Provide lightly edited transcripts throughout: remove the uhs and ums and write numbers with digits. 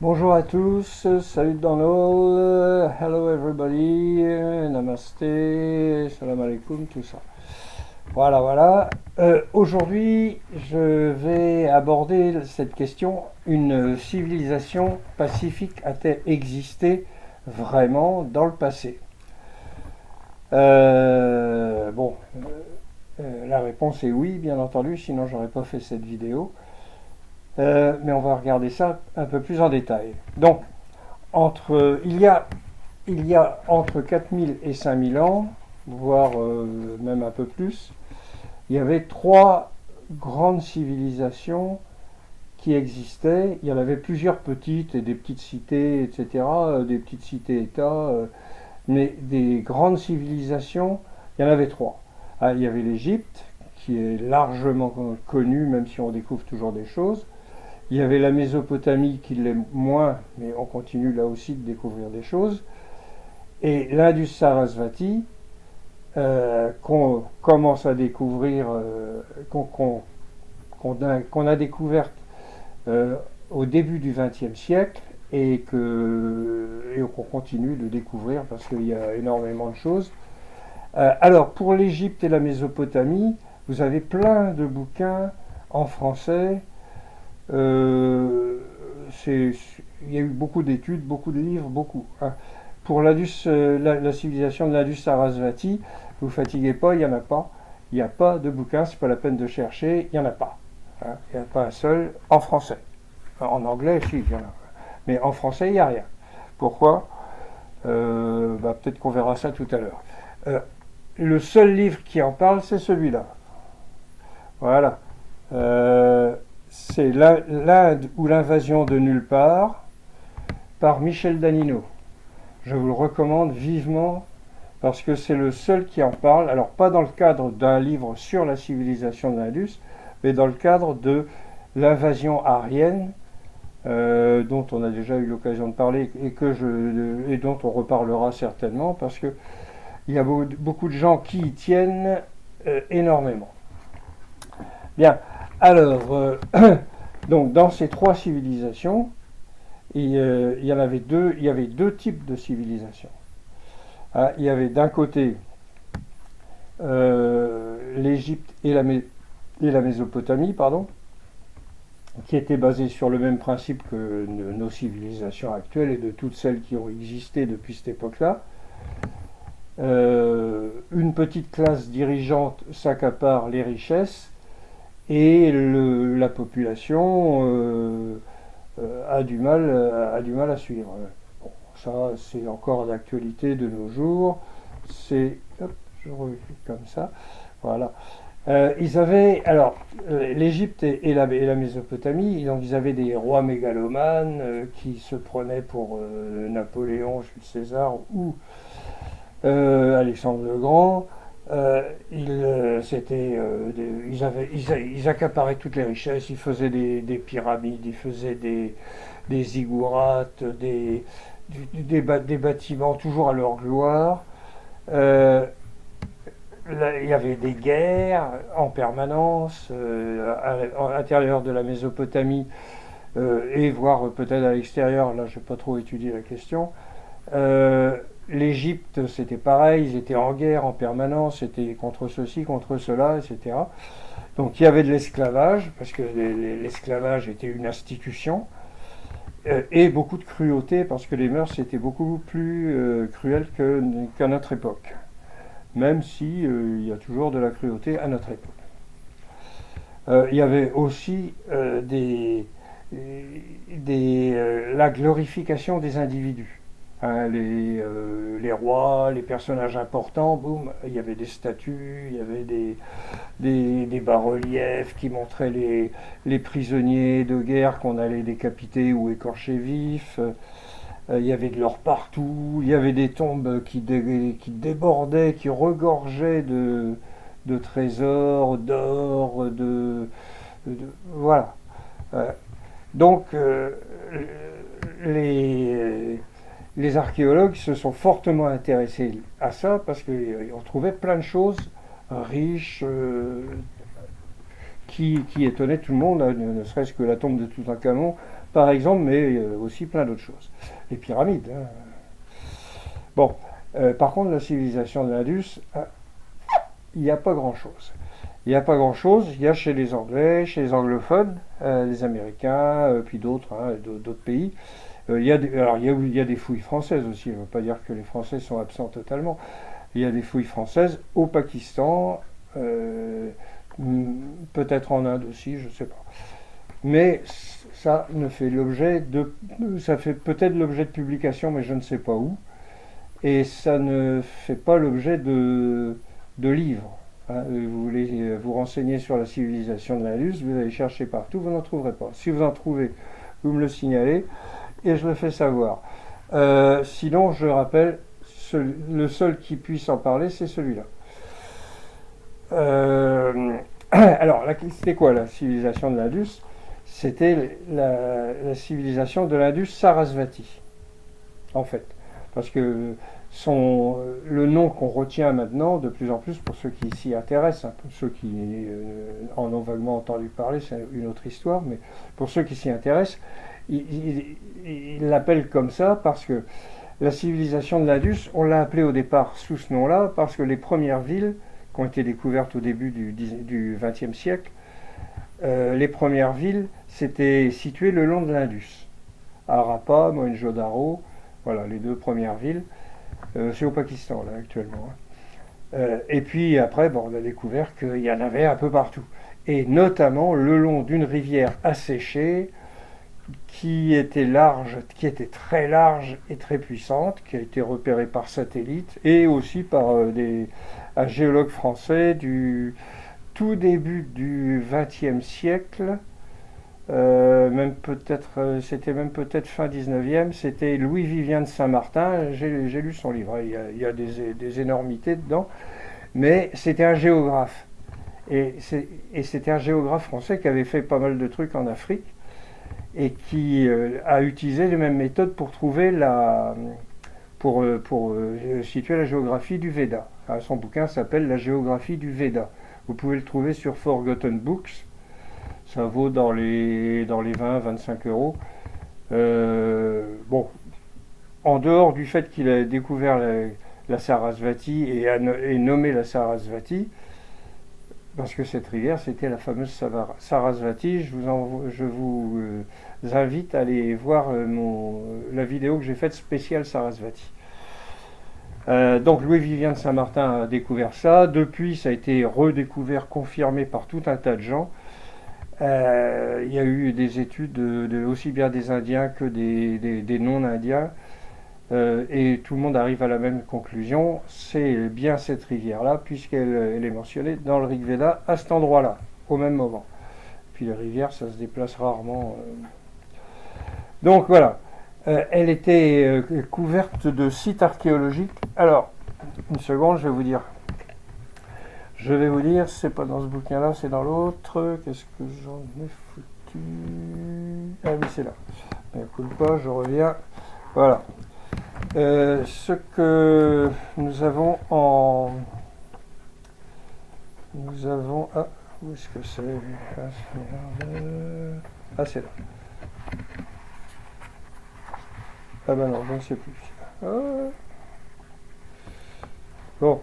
Bonjour à tous, salut dans all, hello everybody, namaste, salam alaikum, tout ça. Voilà. Aujourd'hui, je vais aborder cette question. Une civilisation pacifique a-t-elle existé vraiment dans le passé? Bon, la réponse est oui, bien entendu, sinon j'aurais pas fait cette vidéo. Mais on va regarder ça un peu plus en détail. Donc, il y a entre 4000 et 5000 ans, voire même un peu plus, il y avait trois grandes civilisations qui existaient. Il y en avait plusieurs petites et des petites cités, etc., des petites cités-États, mais des grandes civilisations, il y en avait trois. Ah, il y avait l'Égypte, qui est largement connue, même si on découvre toujours des choses. Il y avait la Mésopotamie qui l'est moins, mais on continue là aussi de découvrir des choses. Et l'Indus Sarasvati, qu'on commence à découvrir, qu'on a découverte au début du XXe siècle et qu'on continue de découvrir parce qu'il y a énormément de choses. Alors, pour l'Égypte et la Mésopotamie, vous avez plein de bouquins en français. Il y a eu beaucoup d'études, beaucoup de livres, beaucoup. Hein. Pour la civilisation de l'Indus Sarasvati, vous ne fatiguez pas, il n'y en a pas. Il n'y a pas de bouquin, c'est pas la peine de chercher, il n'y en a pas. Hein. Il n'y en a pas un seul en français. En anglais, si, il y en a. Mais en français, il n'y a rien. Pourquoi peut-être qu'on verra ça tout à l'heure. Le seul livre qui en parle, c'est celui-là. Voilà. C'est l'Inde ou l'invasion de nulle part par Michel Danino. Je vous le recommande vivement parce que c'est le seul qui en parle. Alors pas dans le cadre d'un livre sur la civilisation de l'Indus, mais dans le cadre de l'invasion aryenne dont on a déjà eu l'occasion de parler et dont on reparlera certainement parce que il y a beaucoup de gens qui y tiennent énormément. Bien. Alors, donc dans ces trois civilisations, il y avait deux types de civilisations. Ah, il y avait d'un côté l'Égypte et la Mésopotamie, pardon, qui étaient basées sur le même principe que nos civilisations actuelles et de toutes celles qui ont existé depuis cette époque-là. Une petite classe dirigeante s'accapare les richesses. Et la population a du mal à suivre. Bon, ça, c'est encore d'actualité de nos jours. Je reviens comme ça. Voilà. L'Égypte et la Mésopotamie, donc ils avaient des rois mégalomanes qui se prenaient pour Napoléon, Jules César ou Alexandre le Grand. Ils accaparaient toutes les richesses, ils faisaient des pyramides, ils faisaient des ziggourats, des bâtiments toujours à leur gloire. Il y avait des guerres en permanence à l'intérieur de la Mésopotamie et voire peut-être à l'extérieur. Là, je n'ai pas trop étudié la question. L'Égypte, c'était pareil, ils étaient en guerre en permanence, c'était contre ceci, contre cela, etc. Donc il y avait de l'esclavage, parce que l'esclavage était une institution, et beaucoup de cruauté, parce que les mœurs étaient beaucoup plus cruelles qu'à notre époque, même si il y a toujours de la cruauté à notre époque. Il y avait aussi la glorification des individus. Hein, les rois, les personnages importants, boum, il y avait des statues, il y avait des bas-reliefs qui montraient les prisonniers de guerre qu'on allait décapiter ou écorcher vifs. Il y avait de l'or partout, il y avait des tombes qui débordaient, qui regorgeaient de trésors, d'or, voilà. Donc, les archéologues se sont fortement intéressés à ça parce qu'on trouvait plein de choses riches qui étonnaient tout le monde, ne serait-ce que la tombe de Toutankhamon par exemple, mais aussi plein d'autres choses. Les pyramides. Hein. Bon, par contre, la civilisation de l'Indus, il n'y a pas grand-chose. Il n'y a pas grand-chose. Il y a chez les Anglais, chez les anglophones, les Américains, puis d'autres, hein, d'autres pays. Alors, il y a des fouilles françaises aussi. On ne veut pas dire que les Français sont absents totalement. Il y a des fouilles françaises au Pakistan, peut-être en Inde aussi, je ne sais pas. Mais ça fait peut-être l'objet de publications, mais je ne sais pas où. Et ça ne fait pas l'objet de livres. Hein. Vous voulez vous renseigner sur la civilisation de l'Indus, vous allez chercher partout, vous n'en trouverez pas. Si vous en trouvez, vous me le signalez et je le fais savoir. Sinon, je rappelle, le seul qui puisse en parler, c'est celui-là. Alors, c'était quoi la civilisation de l'Indus? C'était la civilisation de l'Indus Sarasvati, en fait. Parce que le nom qu'on retient maintenant, de plus en plus, pour ceux qui s'y intéressent, hein, pour ceux qui en ont vaguement entendu parler, c'est une autre histoire, mais pour ceux qui s'y intéressent, ils l'appellent comme ça parce que la civilisation de l'Indus, on l'a appelée au départ sous ce nom-là, parce que les premières villes qui ont été découvertes au début du XXe siècle, les premières villes s'étaient situées le long de l'Indus. Harappa, Mohenjo-Daro, voilà, les deux premières villes. C'est au Pakistan, là, actuellement. Et puis après, on a découvert qu'il y en avait un peu partout. Et notamment le long d'une rivière asséchée, qui était très large et très puissante, qui a été repérée par satellite, et aussi par un géologue français du tout début du XXe siècle, c'était même peut-être fin 19e, c'était Louis-Vivien de Saint-Martin, j'ai lu son livre, il y a des énormités dedans, mais c'était un géographe. Et c'était un géographe français qui avait fait pas mal de trucs en Afrique, et qui a utilisé les mêmes méthodes pour trouver pour situer la géographie du Veda. Alors, son bouquin s'appelle La géographie du Veda. Vous pouvez le trouver sur Forgotten Books. Ça vaut dans les 20-25 euros. Bon, en dehors du fait qu'il a découvert la Sarasvati et nommé la Sarasvati, parce que cette rivière, c'était la fameuse Sarasvati. Je vous invite à aller voir la vidéo que j'ai faite spéciale Sarasvati. Donc Louis-Vivien de Saint-Martin a découvert ça. Depuis, ça a été redécouvert, confirmé par tout un tas de gens. Il y a eu des études aussi bien des Indiens que des non-Indiens. Et tout le monde arrive à la même conclusion, c'est bien cette rivière-là, puisqu'elle est mentionnée dans le Rig Veda à cet endroit-là, au même moment. Puis les rivières, ça se déplace rarement. Donc voilà, elle était couverte de sites archéologiques. Alors, une seconde, je vais vous dire. C'est pas dans ce bouquin-là, c'est dans l'autre. Qu'est-ce que j'en ai foutu? Ah oui, c'est là. Écoute pas, je reviens. Voilà. Ce que nous avons ah, où est-ce que c'est? Ah, c'est là. Ah ben non, je ne sais plus. Bon.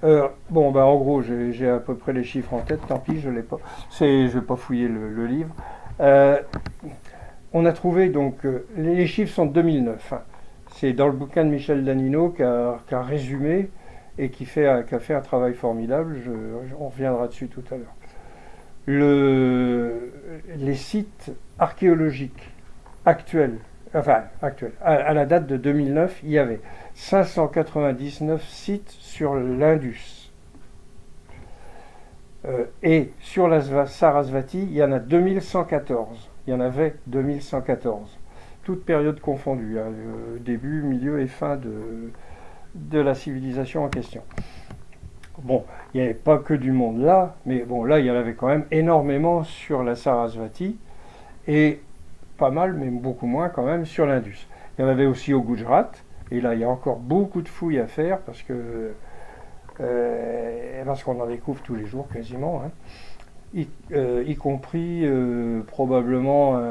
En gros, j'ai à peu près les chiffres en tête, tant pis, je ne l'ai pas. Je vais pas fouiller le livre. On a trouvé, donc, les chiffres sont de 2009. Hein. C'est dans le bouquin de Michel Danino qui a résumé et qui a fait un travail formidable. On reviendra dessus tout à l'heure. Les sites archéologiques actuels, à la date de 2009, il y avait 599 sites sur l'Indus. Et sur la Sarasvati, il y en a 2114. Il y en avait 2114. Toute période confondue, hein, début, milieu et fin de la civilisation en question. Bon, il n'y avait pas que du monde là, mais bon, là, il y en avait quand même énormément sur la Sarasvati, et pas mal, mais beaucoup moins quand même, sur l'Indus. Il y en avait aussi au Gujarat, et là, il y a encore beaucoup de fouilles à faire, parce qu'on en découvre tous les jours quasiment, hein. y compris probablement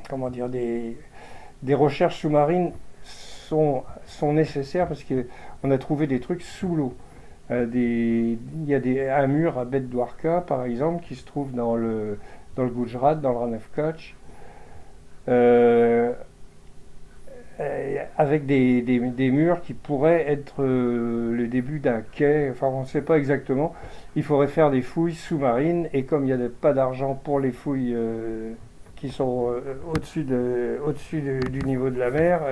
comment dire, des recherches sous-marines sont nécessaires parce qu'on a trouvé des trucs sous l'eau. Il y a un mur à Bedwarka, par exemple, qui se trouve dans le Gujarat, dans le Rann of Kutch, euh, avec des murs qui pourraient être le début d'un quai. Enfin, on ne sait pas exactement. Il faudrait faire des fouilles sous-marines, et comme il n'y a pas d'argent pour les fouilles qui sont au-dessus du niveau de la mer,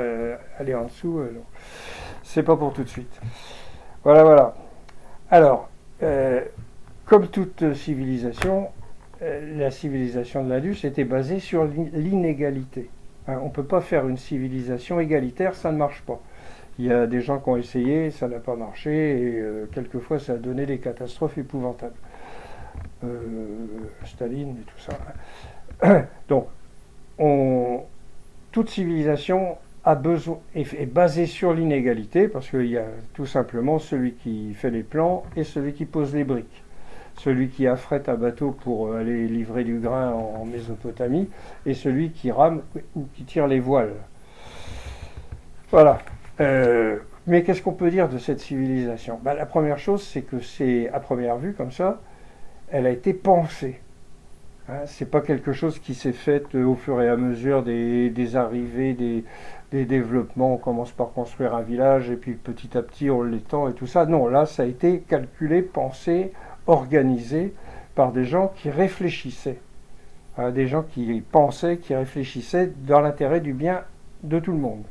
aller en dessous, non. C'est pas pour tout de suite. Voilà, voilà. Alors, comme toute civilisation, la civilisation de l'Indus était basée sur l'inégalité. Hein, on ne peut pas faire une civilisation égalitaire, ça ne marche pas. Il y a des gens qui ont essayé, ça n'a pas marché, et quelquefois ça a donné des catastrophes épouvantables. Staline et tout ça. Donc, toute civilisation est basée sur l'inégalité, parce qu'il y a tout simplement celui qui fait les plans et celui qui pose les briques. Celui qui affrète un bateau pour aller livrer du grain en Mésopotamie, et celui qui rame ou qui tire les voiles. Voilà. Mais qu'est-ce qu'on peut dire de cette civilisation ? La première chose, c'est que c'est, à première vue, comme ça, elle a été pensée. Hein, c'est pas quelque chose qui s'est fait au fur et à mesure des arrivées, des développements. On commence par construire un village et puis petit à petit on l'étend et tout ça. Non, là, ça a été calculé, pensé, organisé par des gens qui réfléchissaient. Hein, des gens qui pensaient, qui réfléchissaient dans l'intérêt du bien de tout le monde.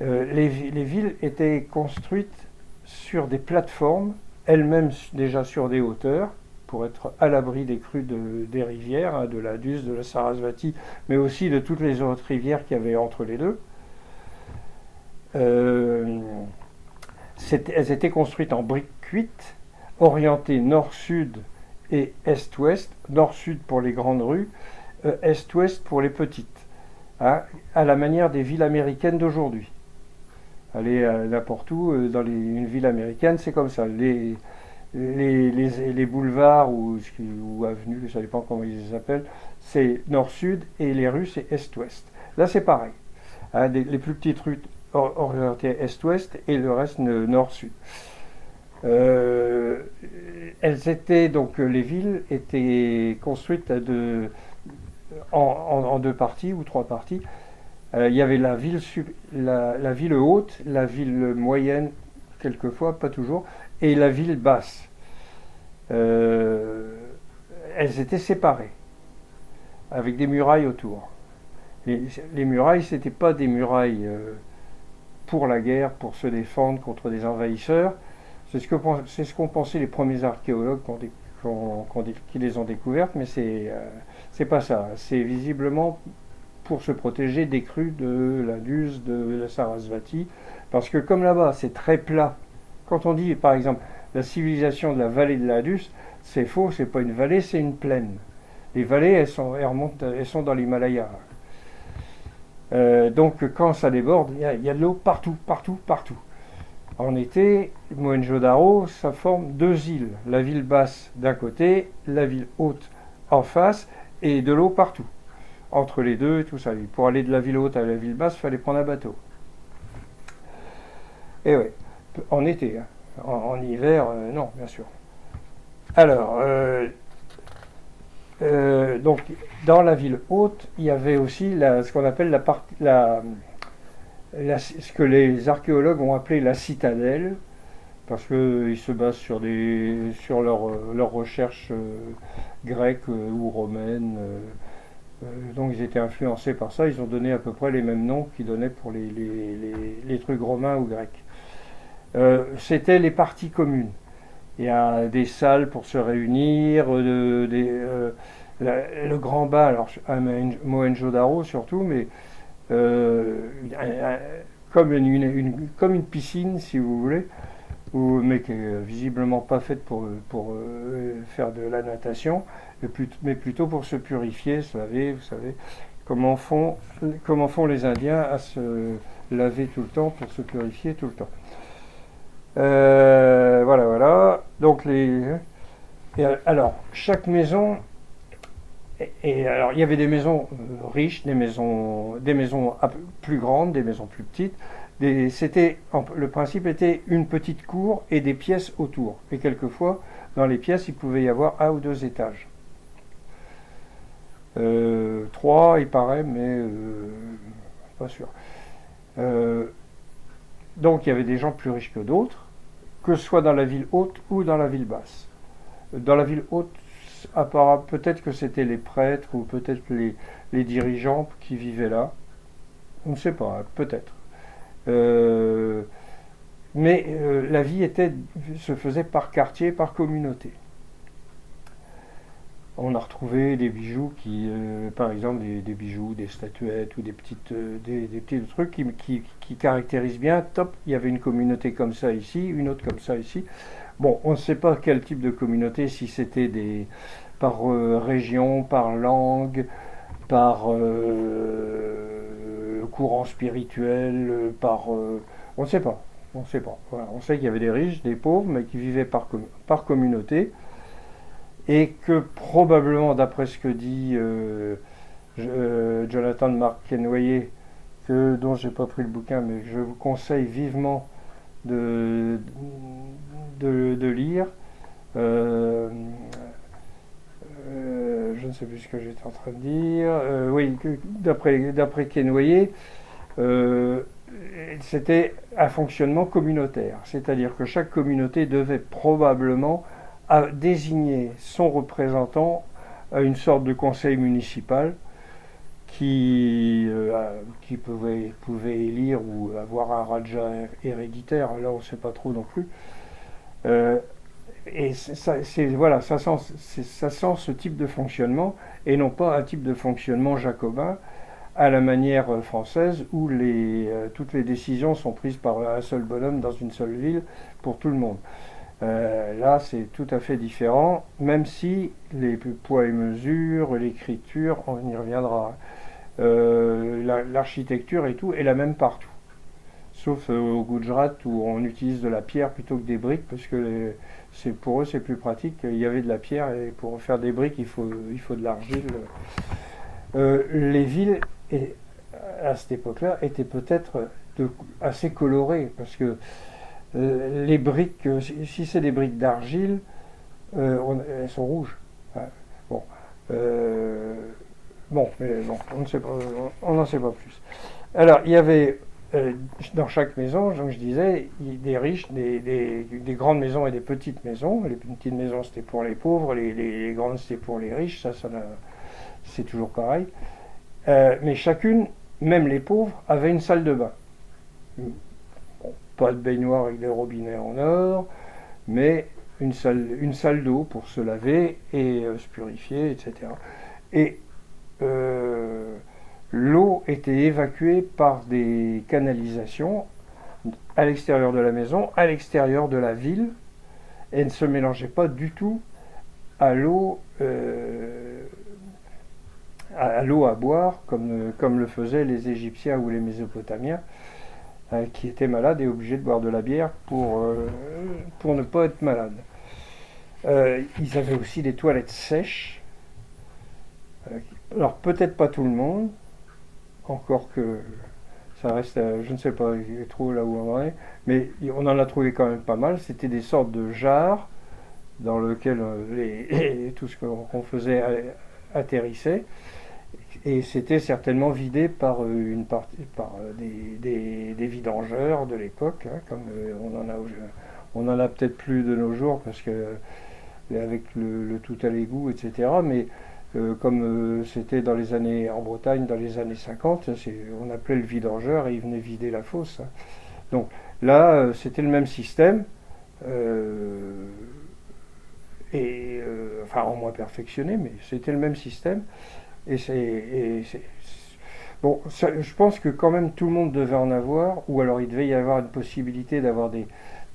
Les villes étaient construites sur des plateformes, elles-mêmes déjà sur des hauteurs, pour être à l'abri des crues des rivières, hein, de l'Indus, de la Sarasvati, mais aussi de toutes les autres rivières qu'il y avait entre les deux. Elles étaient construites en briques cuites, orientées nord-sud et est-ouest, nord-sud pour les grandes rues, est-ouest pour les petites, hein, à la manière des villes américaines d'aujourd'hui. Aller n'importe où, une ville américaine, c'est comme ça. Les boulevards ou avenues, ça dépend comment ils les appellent, c'est nord-sud, et les rues, c'est est-ouest. Là, c'est pareil. Hein, les plus petites rues orientées est-ouest et le reste nord-sud. Les villes étaient construites en deux parties ou trois parties. Il y avait la ville haute, la ville moyenne, quelquefois, pas toujours, et la ville basse. Elles étaient séparées, avec des murailles autour. Les murailles, ce n'étaient pas des murailles pour la guerre, pour se défendre contre des envahisseurs. C'est ce qu'ont pensé les premiers archéologues qui les ont découvertes, mais c'est pas ça. C'est visiblement pour se protéger des crues de l'Indus, de la Sarasvati, parce que comme là-bas c'est très plat, quand on dit par exemple la civilisation de la vallée de l'Indus, c'est faux, c'est pas une vallée, c'est une plaine. Les vallées, elles sont dans l'Himalaya. Donc quand ça déborde, il y a de l'eau partout, partout, partout. En été, Mohenjo-Daro, ça forme deux îles, la ville basse d'un côté, la ville haute en face, et de l'eau partout. Entre les deux et tout ça. Pour aller de la ville haute à la ville basse, il fallait prendre un bateau. Et oui, en été. Hein. En hiver, non, bien sûr. Alors, donc, dans la ville haute, il y avait aussi ce qu'on appelle ce que les archéologues ont appelé la citadelle, parce qu'ils se basent sur leurs recherches grecques ou romaines. Donc ils étaient influencés par ça, ils ont donné à peu près les mêmes noms qu'ils donnaient pour les trucs romains ou grecs. C'était les parties communes. Il y a des salles pour se réunir, le grand bain, alors à Mohenjo-Daro surtout, mais comme une piscine si vous voulez, mais qui est visiblement pas faite pour faire de la natation, mais plutôt pour se purifier, se laver. Vous savez comment font les Indiens à se laver tout le temps, pour se purifier tout le temps. Voilà, voilà. Donc alors, chaque maison, alors il y avait des maisons riches, des maisons plus grandes, des maisons plus petites. Le principe était une petite cour et des pièces autour. Et quelquefois, dans les pièces, il pouvait y avoir un ou deux étages. Trois, il paraît, mais pas sûr. Euh, donc il y avait des gens plus riches que d'autres, que ce soit dans la ville haute ou dans la ville basse. Dans la ville haute, peut-être que c'était les prêtres ou peut-être les dirigeants qui vivaient là. On ne sait pas, peut-être. Mais la vie se faisait par quartier, par communauté. On a retrouvé des bijoux par exemple, des bijoux, des statuettes ou des petits trucs qui caractérisent bien. Top, il y avait une communauté comme ça ici, une autre comme ça ici. Bon, on ne sait pas quel type de communauté, si c'était par région, par langue, par courant spirituel, on ne sait pas. On ne sait pas. Voilà. On sait qu'il y avait des riches, des pauvres, mais qui vivaient par communauté. Et que probablement, d'après ce que dit Jonathan Mark Kenway, dont j'ai pas pris le bouquin, mais je vous conseille vivement de lire. Je ne sais plus ce que j'étais en train de dire. Oui, d'après Kenway, c'était un fonctionnement communautaire. C'est-à-dire que chaque communauté devait probablement désigner son représentant à une sorte de conseil municipal qui pouvait élire ou avoir un raja héréditaire. Là, on ne sait pas trop non plus. Et voilà, ça sent ce type de fonctionnement et non pas un type de fonctionnement jacobin à la manière française où toutes les décisions sont prises par un seul bonhomme dans une seule ville pour tout le monde. Là, c'est tout à fait différent, même si les poids et mesures, l'écriture, on y reviendra. L'architecture et tout est la même partout. Sauf au Gujarat où on utilise de la pierre plutôt que des briques parce que pour eux c'est plus pratique. Il y avait de la pierre et pour faire des briques il faut de l'argile. Les villes à cette époque-là étaient peut-être assez colorées parce que les briques, si c'est des briques d'argile, elles sont rouges. Ouais. Bon, mais bon, on n'en sait pas plus. Alors, il y avait dans chaque maison, donc je disais, des riches, des grandes maisons et des petites maisons. Les petites maisons, c'était pour les pauvres, les grandes, c'était pour les riches. C'est toujours pareil. Mais chacune, même les pauvres, avait une salle de bain. Bon, pas de baignoire avec des robinets en or, mais une salle d'eau pour se laver et se purifier, etc. Et l'eau était évacuée par des canalisations à l'extérieur de la maison, à l'extérieur de la ville, et ne se mélangeait pas du tout à l'eau à boire, comme le faisaient les Égyptiens ou les Mésopotamiens, qui étaient malades et obligés de boire de la bière pour ne pas être malades. Ils avaient aussi des toilettes sèches. Alors peut-être pas tout le monde, encore que ça reste, je ne sais pas trop là où on en est, mais on en a trouvé quand même pas mal. C'était des sortes de jarres dans lesquelles tout ce qu'on faisait atterrissait, et c'était certainement vidé par des vidangeurs de l'époque, hein, comme on en a peut-être plus de nos jours parce que avec le tout à l'égout, etc. Mais comme c'était en Bretagne dans les années 50, on appelait le vidangeur et il venait vider la fosse. Hein. Donc là, c'était le même système, enfin en moins perfectionné, mais c'était le même système. Bon, je pense que quand même tout le monde devait en avoir, ou alors il devait y avoir une possibilité d'avoir des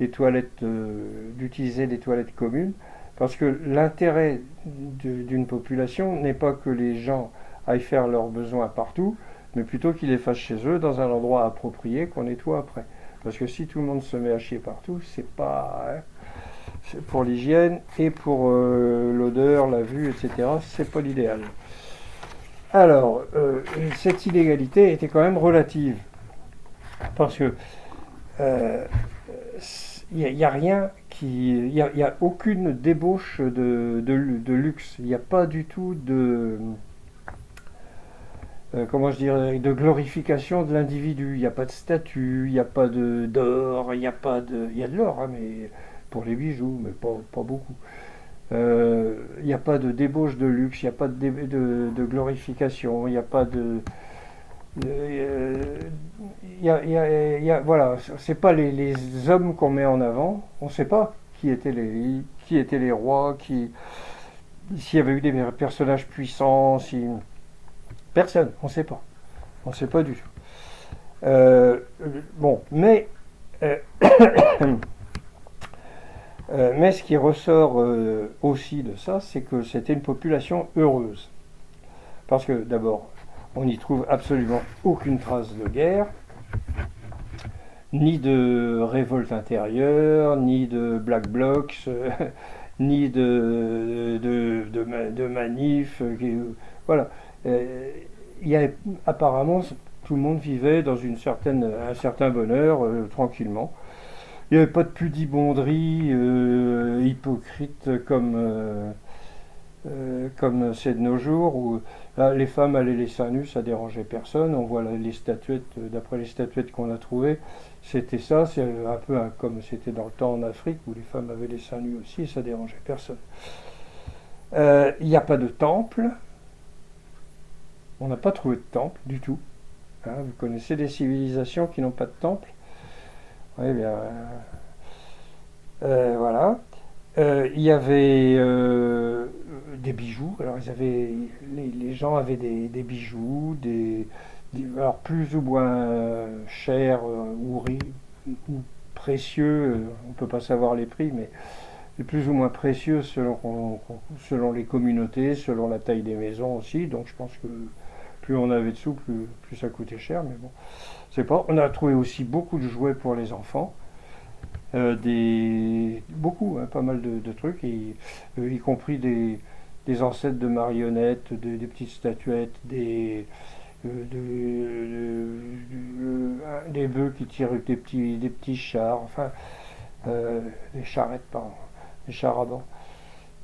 toilettes, d'utiliser des toilettes communes. Parce que l'intérêt d'une population n'est pas que les gens aillent faire leurs besoins partout, mais plutôt qu'ils les fassent chez eux, dans un endroit approprié, qu'on nettoie après. Parce que si tout le monde se met à chier partout, c'est pas... hein, c'est pour l'hygiène et pour l'odeur, la vue, etc., c'est pas l'idéal. Alors, cette inégalité était quand même relative. Parce que il n'y a rien qui... Il n'y a aucune débauche de luxe. Il n'y a pas du tout de... comment je dirais, de glorification de l'individu. Il n'y a pas de statue, il n'y a pas d'or, il n'y a pas de... Il y a de l'or, hein, mais pour les bijoux, mais pas beaucoup. Il n'y a pas de débauche de luxe, il n'y a pas de glorification, il n'y a pas de... voilà, c'est pas les hommes qu'on met en avant. On ne sait pas qui étaient les rois, s'il y avait eu des personnages puissants, si... Personne, on ne sait pas. On ne sait pas du tout. Bon, euh, mais ce qui ressort aussi de ça, c'est que c'était une population heureuse. Parce que d'abord, on n'y trouve absolument aucune trace de guerre, ni de révolte intérieure, ni de black blocs, ni de manifs. Voilà. Apparemment, tout le monde vivait dans un certain bonheur, tranquillement. Il n'y avait pas de pudibonderie hypocrite comme c'est de nos jours, où là, les femmes allaient les seins nus, ça dérangeait personne. On voit là, les statuettes, d'après les statuettes qu'on a trouvées, c'était ça, c'est un peu comme c'était dans le temps en Afrique, où les femmes avaient les seins nus aussi, et ça dérangeait personne. Il n'y a pas de temple, on n'a pas trouvé de temple du tout. Hein, vous connaissez des civilisations qui n'ont pas de temple? Oui, bien, voilà. Il y avait des bijoux. Alors, les gens avaient des bijoux, alors plus ou moins chers ou précieux. On ne peut pas savoir les prix, mais plus ou moins précieux selon les communautés, selon la taille des maisons aussi. Donc, je pense que plus on avait de sous, plus ça coûtait cher. Mais bon, c'est pas. On a trouvé aussi beaucoup de jouets pour les enfants. Beaucoup, hein, pas mal de trucs, y compris des ancêtres de marionnettes, des petites statuettes, des bœufs qui tirent des petits chars, enfin, des charrettes, pardon, des chars à bancs.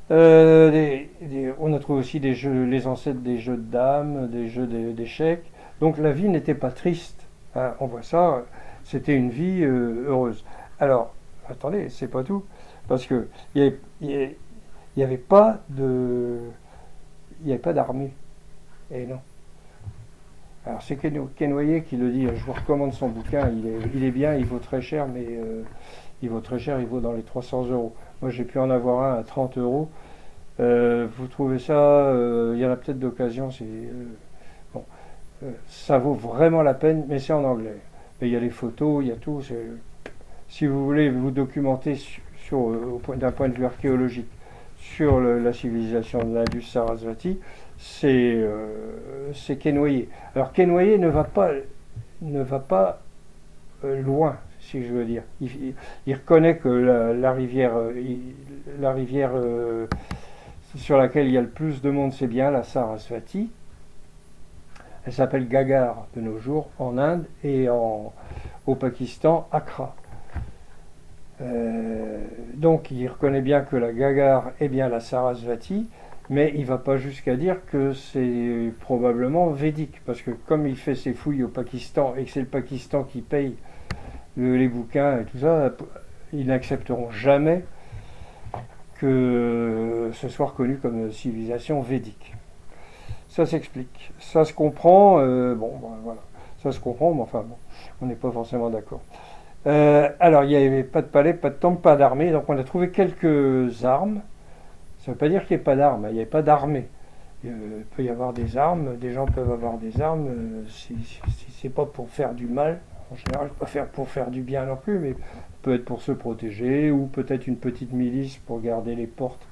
On a trouvé aussi les ancêtres des jeux de dames, des jeux d'échecs. Donc la vie n'était pas triste, hein, on voit ça, c'était une vie heureuse. Alors, attendez, c'est pas tout, parce que il y avait pas d'armée. Et non. Alors c'est Quénoyer qui le dit. Je vous recommande son bouquin. Il est bien, il vaut très cher, mais il vaut très cher. Il vaut dans les 300 euros. Moi, j'ai pu en avoir un à 30 euros. Vous trouvez ça? Il y en a peut-être d'occasion. Bon, ça vaut vraiment la peine, mais c'est en anglais. Mais il y a les photos, il y a tout. Si vous voulez vous documenter d'un point de vue archéologique sur la civilisation de l'Indus Sarasvati, c'est Quénoyer. Alors Quénoyer ne va pas loin, si je veux dire. Il reconnaît que la rivière sur laquelle il y a le plus de monde, c'est bien la Sarasvati. Elle s'appelle Gagar de nos jours en Inde et au Pakistan, Accra. Donc il reconnaît bien que la Gagar est bien la Sarasvati, mais il ne va pas jusqu'à dire que c'est probablement védique, parce que comme il fait ses fouilles au Pakistan et que c'est le Pakistan qui paye les bouquins et tout ça, ils n'accepteront jamais que ce soit reconnu comme civilisation védique. Ça s'explique, ça se comprend, voilà, ça se comprend, mais enfin bon, on n'est pas forcément d'accord. Alors, il n'y avait pas de palais, pas de temple, pas d'armée, donc on a trouvé quelques armes. Ça ne veut pas dire qu'il n'y ait pas d'armes, il n'y avait pas d'armée. Il peut y avoir des armes, des gens peuvent avoir des armes, si c'est pas pour faire du mal, en général, pas pour faire du bien non plus, mais peut être pour se protéger, ou peut-être une petite milice pour garder les portes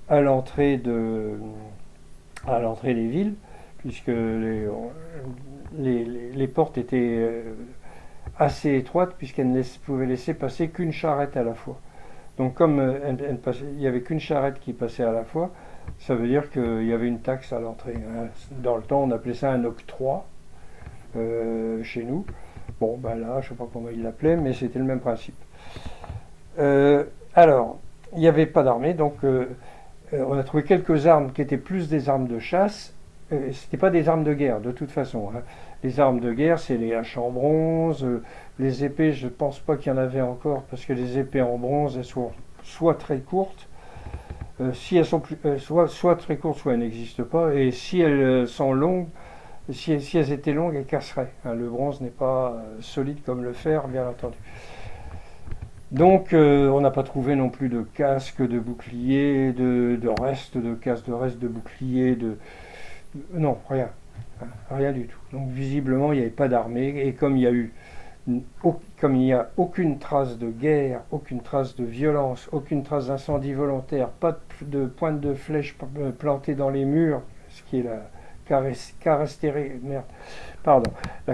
à l'entrée des villes, puisque les portes étaient assez étroite puisqu'elle ne pouvait laisser passer qu'une charrette à la fois. Donc comme il n'y avait qu'une charrette qui passait à la fois, ça veut dire qu'il y avait une taxe à l'entrée. Dans le temps, on appelait ça un octroi chez nous. Bon, ben là, je ne sais pas comment ils l'appelaient, mais c'était le même principe. Alors, il n'y avait pas d'armée, donc on a trouvé quelques armes qui étaient plus des armes de chasse. C'était pas des armes de guerre, de toute façon. Les armes de guerre, c'est les haches en bronze, les épées, je ne pense pas qu'il y en avait encore, parce que les épées en bronze, elles sont soit très courtes, si elles sont soit très courtes, soit elles n'existent pas, et si elles sont longues, si elles étaient longues, elles casseraient. Le bronze n'est pas solide comme le fer, bien entendu. Donc on n'a pas trouvé non plus de casque, de bouclier, de restes de casque, de restes de bouclier, non, rien. Rien du tout. Donc visiblement, il n'y avait pas d'armée, et comme il n'y a aucune trace de guerre, aucune trace de violence, aucune trace d'incendie volontaire, pas de pointe de flèche plantée dans les murs, ce qui est la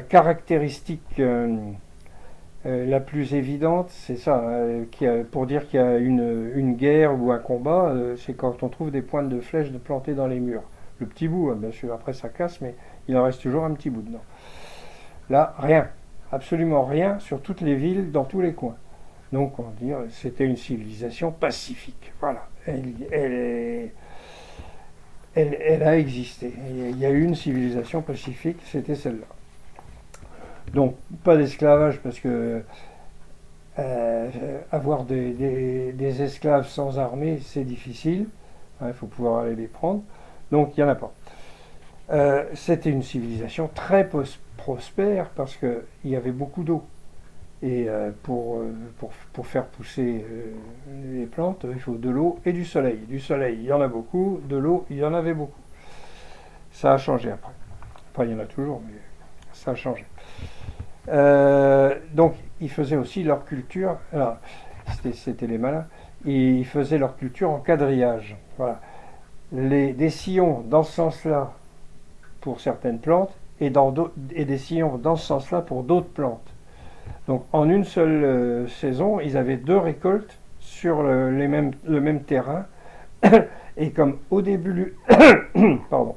caractéristique la plus évidente, c'est ça, pour dire qu'il y a une guerre ou un combat, c'est quand on trouve des pointes de flèches plantées dans les murs. Le petit bout, bien sûr, après ça casse, mais il en reste toujours un petit bout dedans. Là, rien, absolument rien sur toutes les villes, dans tous les coins. Donc, on va dire, c'était une civilisation pacifique. Voilà, elle a existé. Il y a eu une civilisation pacifique, c'était celle-là. Donc, pas d'esclavage, parce que avoir des esclaves sans armée, c'est difficile. Il faut pouvoir aller les prendre. Donc, il n'y en a pas. C'était une civilisation très prospère parce qu'il y avait beaucoup d'eau. Et pour faire pousser les plantes, il faut de l'eau et du soleil. Du soleil, il y en a beaucoup. De l'eau, il y en avait beaucoup. Ça a changé après. Enfin, il y en a toujours, mais ça a changé. Donc, ils faisaient aussi leur culture. Alors, c'était les malins. Et ils faisaient leur culture en quadrillage. Voilà. Des sillons dans ce sens-là pour certaines plantes et des sillons dans ce sens-là pour d'autres plantes. Donc en une seule saison, ils avaient 2 récoltes sur le même terrain. Et comme au début, pardon,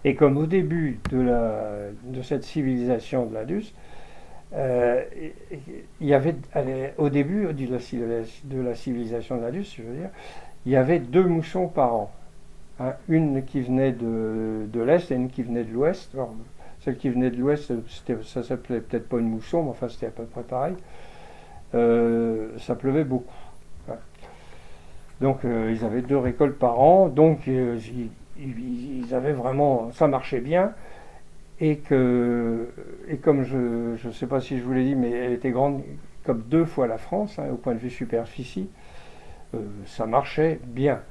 et comme au début de cette civilisation de l'Indus, il y avait au début de la civilisation de l'Indus, je veux dire, il y avait 2 moussons par an. Une qui venait de l'Est et une qui venait de l'Ouest. Alors, celle qui venait de l'Ouest, ça s'appelait peut-être pas une mousson, mais enfin c'était à peu près pareil. Ça pleuvait beaucoup. Donc ils avaient 2 récoltes par an, donc ils avaient vraiment, ça marchait bien. Et comme je ne sais pas si je vous l'ai dit, mais elle était grande comme 2 fois la France, au point de vue superficie, ça marchait bien.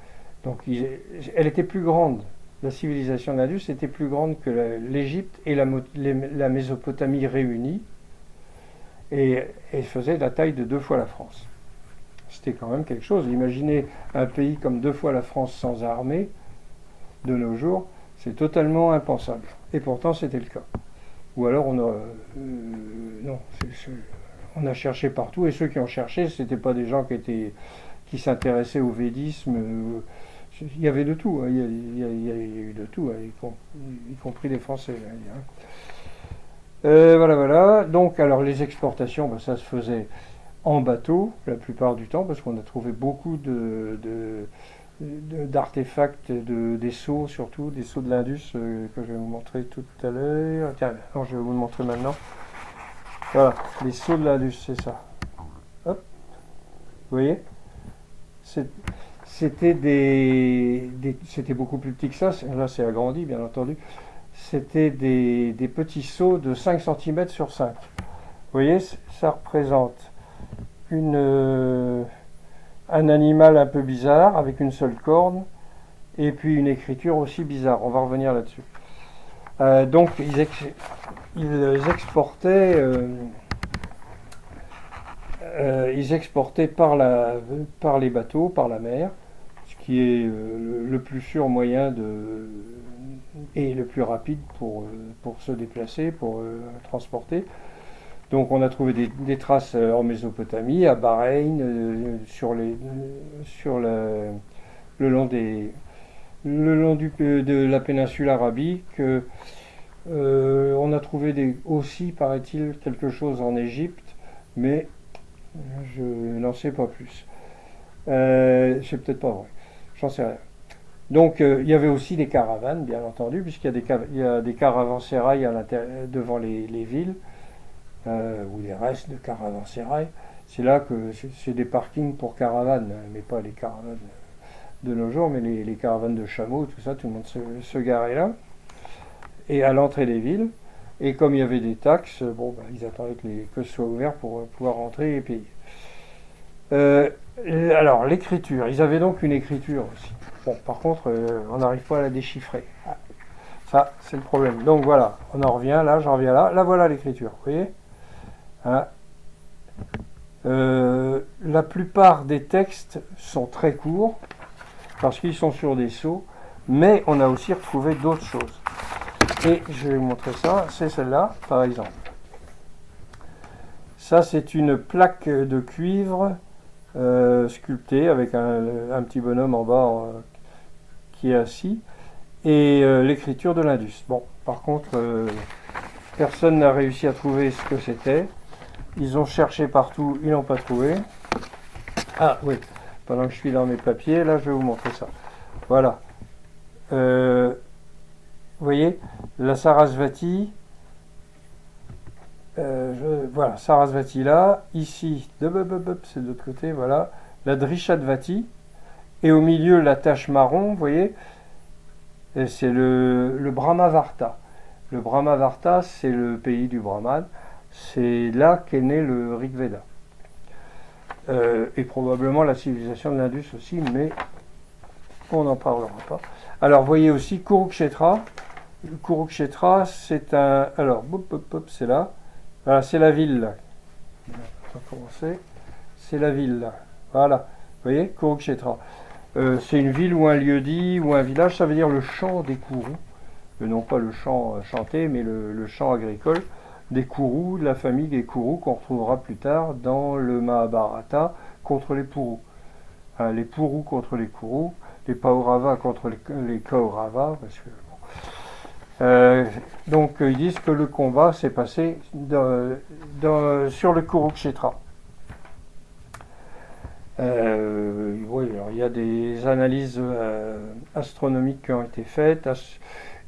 Donc elle était plus grande, la civilisation de l'Indus était plus grande que l'Égypte et la Mésopotamie réunies, et elle faisait la taille de 2 fois la France. C'était quand même quelque chose. Imaginez un pays comme 2 fois la France sans armée, de nos jours, c'est totalement impensable. Et pourtant c'était le cas. Ou alors on a cherché partout, et ceux qui ont cherché, c'était pas des gens qui s'intéressaient au védisme. Il y avait de tout, il y a eu de tout, y compris des Français. Voilà. Donc, alors les exportations, ça se faisait en bateau la plupart du temps, parce qu'on a trouvé beaucoup d'artefacts, des sceaux surtout, des sceaux de l'Indus que je vais vous montrer tout à l'heure. Tiens, non, je vais vous le montrer maintenant. Voilà, les sceaux de l'Indus, c'est ça. Hop, vous voyez, c'était c'était beaucoup plus petit que ça. Là, c'est agrandi, bien entendu. C'était des petits seaux de 5 cm sur 5. Vous voyez, ça représente un animal un peu bizarre, avec une seule corne, et puis une écriture aussi bizarre. On va revenir là-dessus. Donc, ils exportaient par les bateaux, par la mer, ce qui est le plus sûr moyen et le plus rapide pour se déplacer, pour transporter. Donc on a trouvé des traces en Mésopotamie, à Bahreïn, le long de la péninsule arabique. On a trouvé aussi, paraît-il, quelque chose en Égypte, mais je n'en sais pas plus. C'est peut-être pas vrai, j'en sais rien. Donc il y avait aussi des caravanes, bien entendu, puisqu'il y a des caravansérails devant les villes, ou des restes de caravansérails. C'est là que c'est des parkings pour caravanes, mais pas les caravanes de nos jours, mais les caravanes de chameaux, tout ça, tout le monde se garait là. Et à l'entrée des villes. Et comme il y avait des taxes, bon, ben, ils attendaient que ce soit ouvert pour pouvoir rentrer et payer. Alors, l'écriture. Ils avaient donc une écriture aussi. Bon, par contre, on n'arrive pas à la déchiffrer. Ça, c'est le problème. Donc voilà, on en revient là, j'en reviens là. Là, voilà l'écriture, vous voyez, hein. La plupart des textes sont très courts, parce qu'ils sont sur des sceaux, mais on a aussi retrouvé d'autres choses. Et je vais vous montrer ça, c'est celle-là, par exemple. Ça, c'est une plaque de cuivre sculptée avec un petit bonhomme en bas qui est assis, et l'écriture de l'Indus. Bon, par contre, personne n'a réussi à trouver ce que c'était. Ils ont cherché partout, ils n'ont pas trouvé. Ah oui, pendant que je suis dans mes papiers, là, je vais vous montrer ça. Voilà. Vous voyez, la Sarasvati, voilà, Sarasvati là, ici, c'est de l'autre côté, voilà, la Drishadvati, et au milieu la tache marron, vous voyez, c'est le Brahmavarta. Le Brahmavarta, c'est le pays du Brahman, c'est là qu'est né le Rig Veda. Et probablement la civilisation de l'Indus aussi, mais on n'en parlera pas. Alors, vous voyez aussi Kurukshetra. Kurukshetra, c'est un... Alors, c'est là. Voilà, c'est la ville, là. On va commencer. C'est la ville, là. Voilà. Vous voyez, Kurukshetra. C'est une ville ou un lieu-dit ou un village. Ça veut dire le champ des Kourous. Non pas le champ chanté, mais le champ agricole des Kourous, de la famille des Kourous, qu'on retrouvera plus tard dans le Mahabharata contre les Pourous. Hein, les Pourous contre les Kourous, les Pauravas contre les Kauravas, parce que... donc ils disent que le combat s'est passé sur le Kurukshetra. Oui, alors il y a des analyses astronomiques qui ont été faites,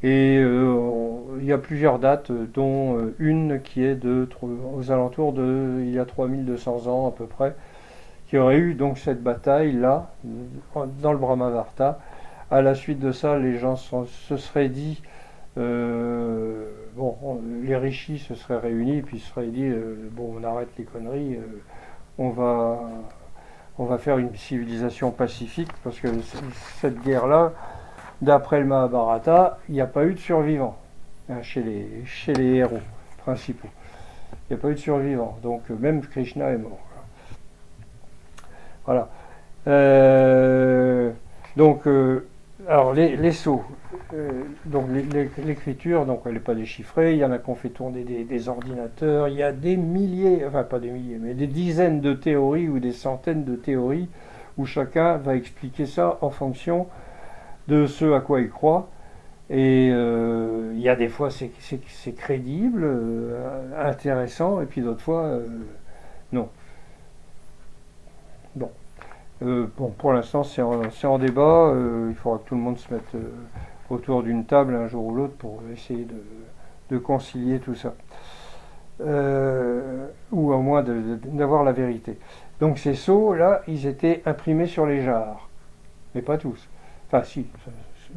et il y a plusieurs dates, dont une qui est aux alentours de il y a 3200 ans à peu près, qui aurait eu donc cette bataille là dans le Brahmavarta. À la suite de ça, les gens se seraient dit, les rishis se seraient réunis et puis se seraient dit, bon, on arrête les conneries, on va faire une civilisation pacifique, parce que cette guerre-là, d'après le Mahabharata, il n'y a pas eu de survivants, hein, chez les héros principaux. Il n'y a pas eu de survivants, donc même Krishna est mort. Voilà. Alors les sceaux, donc l'écriture, donc elle n'est pas déchiffrée, il y en a qui ont fait tourner des ordinateurs, il y a des milliers, enfin pas des milliers, mais des dizaines de théories ou des centaines de théories où chacun va expliquer ça en fonction de ce à quoi il croit. Et il y a des fois c'est crédible, intéressant, et puis d'autres fois non. Bon. Pour l'instant, c'est en débat. Il faudra que tout le monde se mette autour d'une table un jour ou l'autre pour essayer de concilier tout ça. Ou au moins d'avoir la vérité. Donc ces sceaux-là, ils étaient imprimés sur les jarres. Mais pas tous. Enfin, si,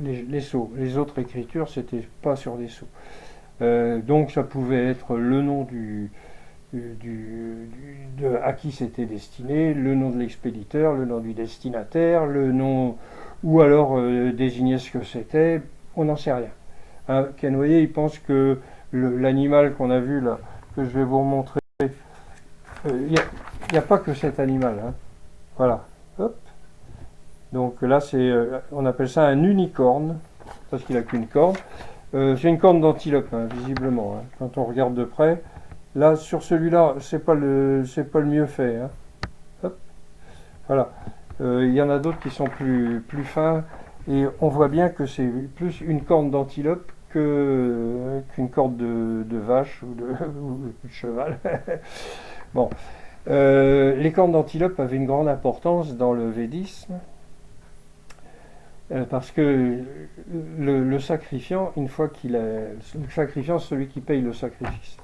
les sceaux. Les autres écritures, c'était pas sur des sceaux. Donc ça pouvait être le nom à qui c'était destiné, le nom de l'expéditeur, le nom du destinataire, le nom, ou alors désigner ce que c'était, on n'en sait rien. Hein, Ken, vous voyez, il pense que l'animal qu'on a vu là, que je vais vous remontrer, il n'y a pas que cet animal. Hein. Voilà. Hop. Donc là, on appelle ça un unicorne, parce qu'il n'a qu'une corne. C'est une corne d'antilope, hein, visiblement. Hein. Quand on regarde de près, Là, sur celui-là, c'est pas le mieux fait, hein. Hop, voilà. Il y en a d'autres qui sont plus fins, et on voit bien que c'est plus une corne d'antilope qu'une corde de vache ou de cheval. Bon, les cornes d'antilope avaient une grande importance dans le védisme, parce que le sacrifiant, une fois qu'il a, le sacrifiant, celui qui paye le sacrifice,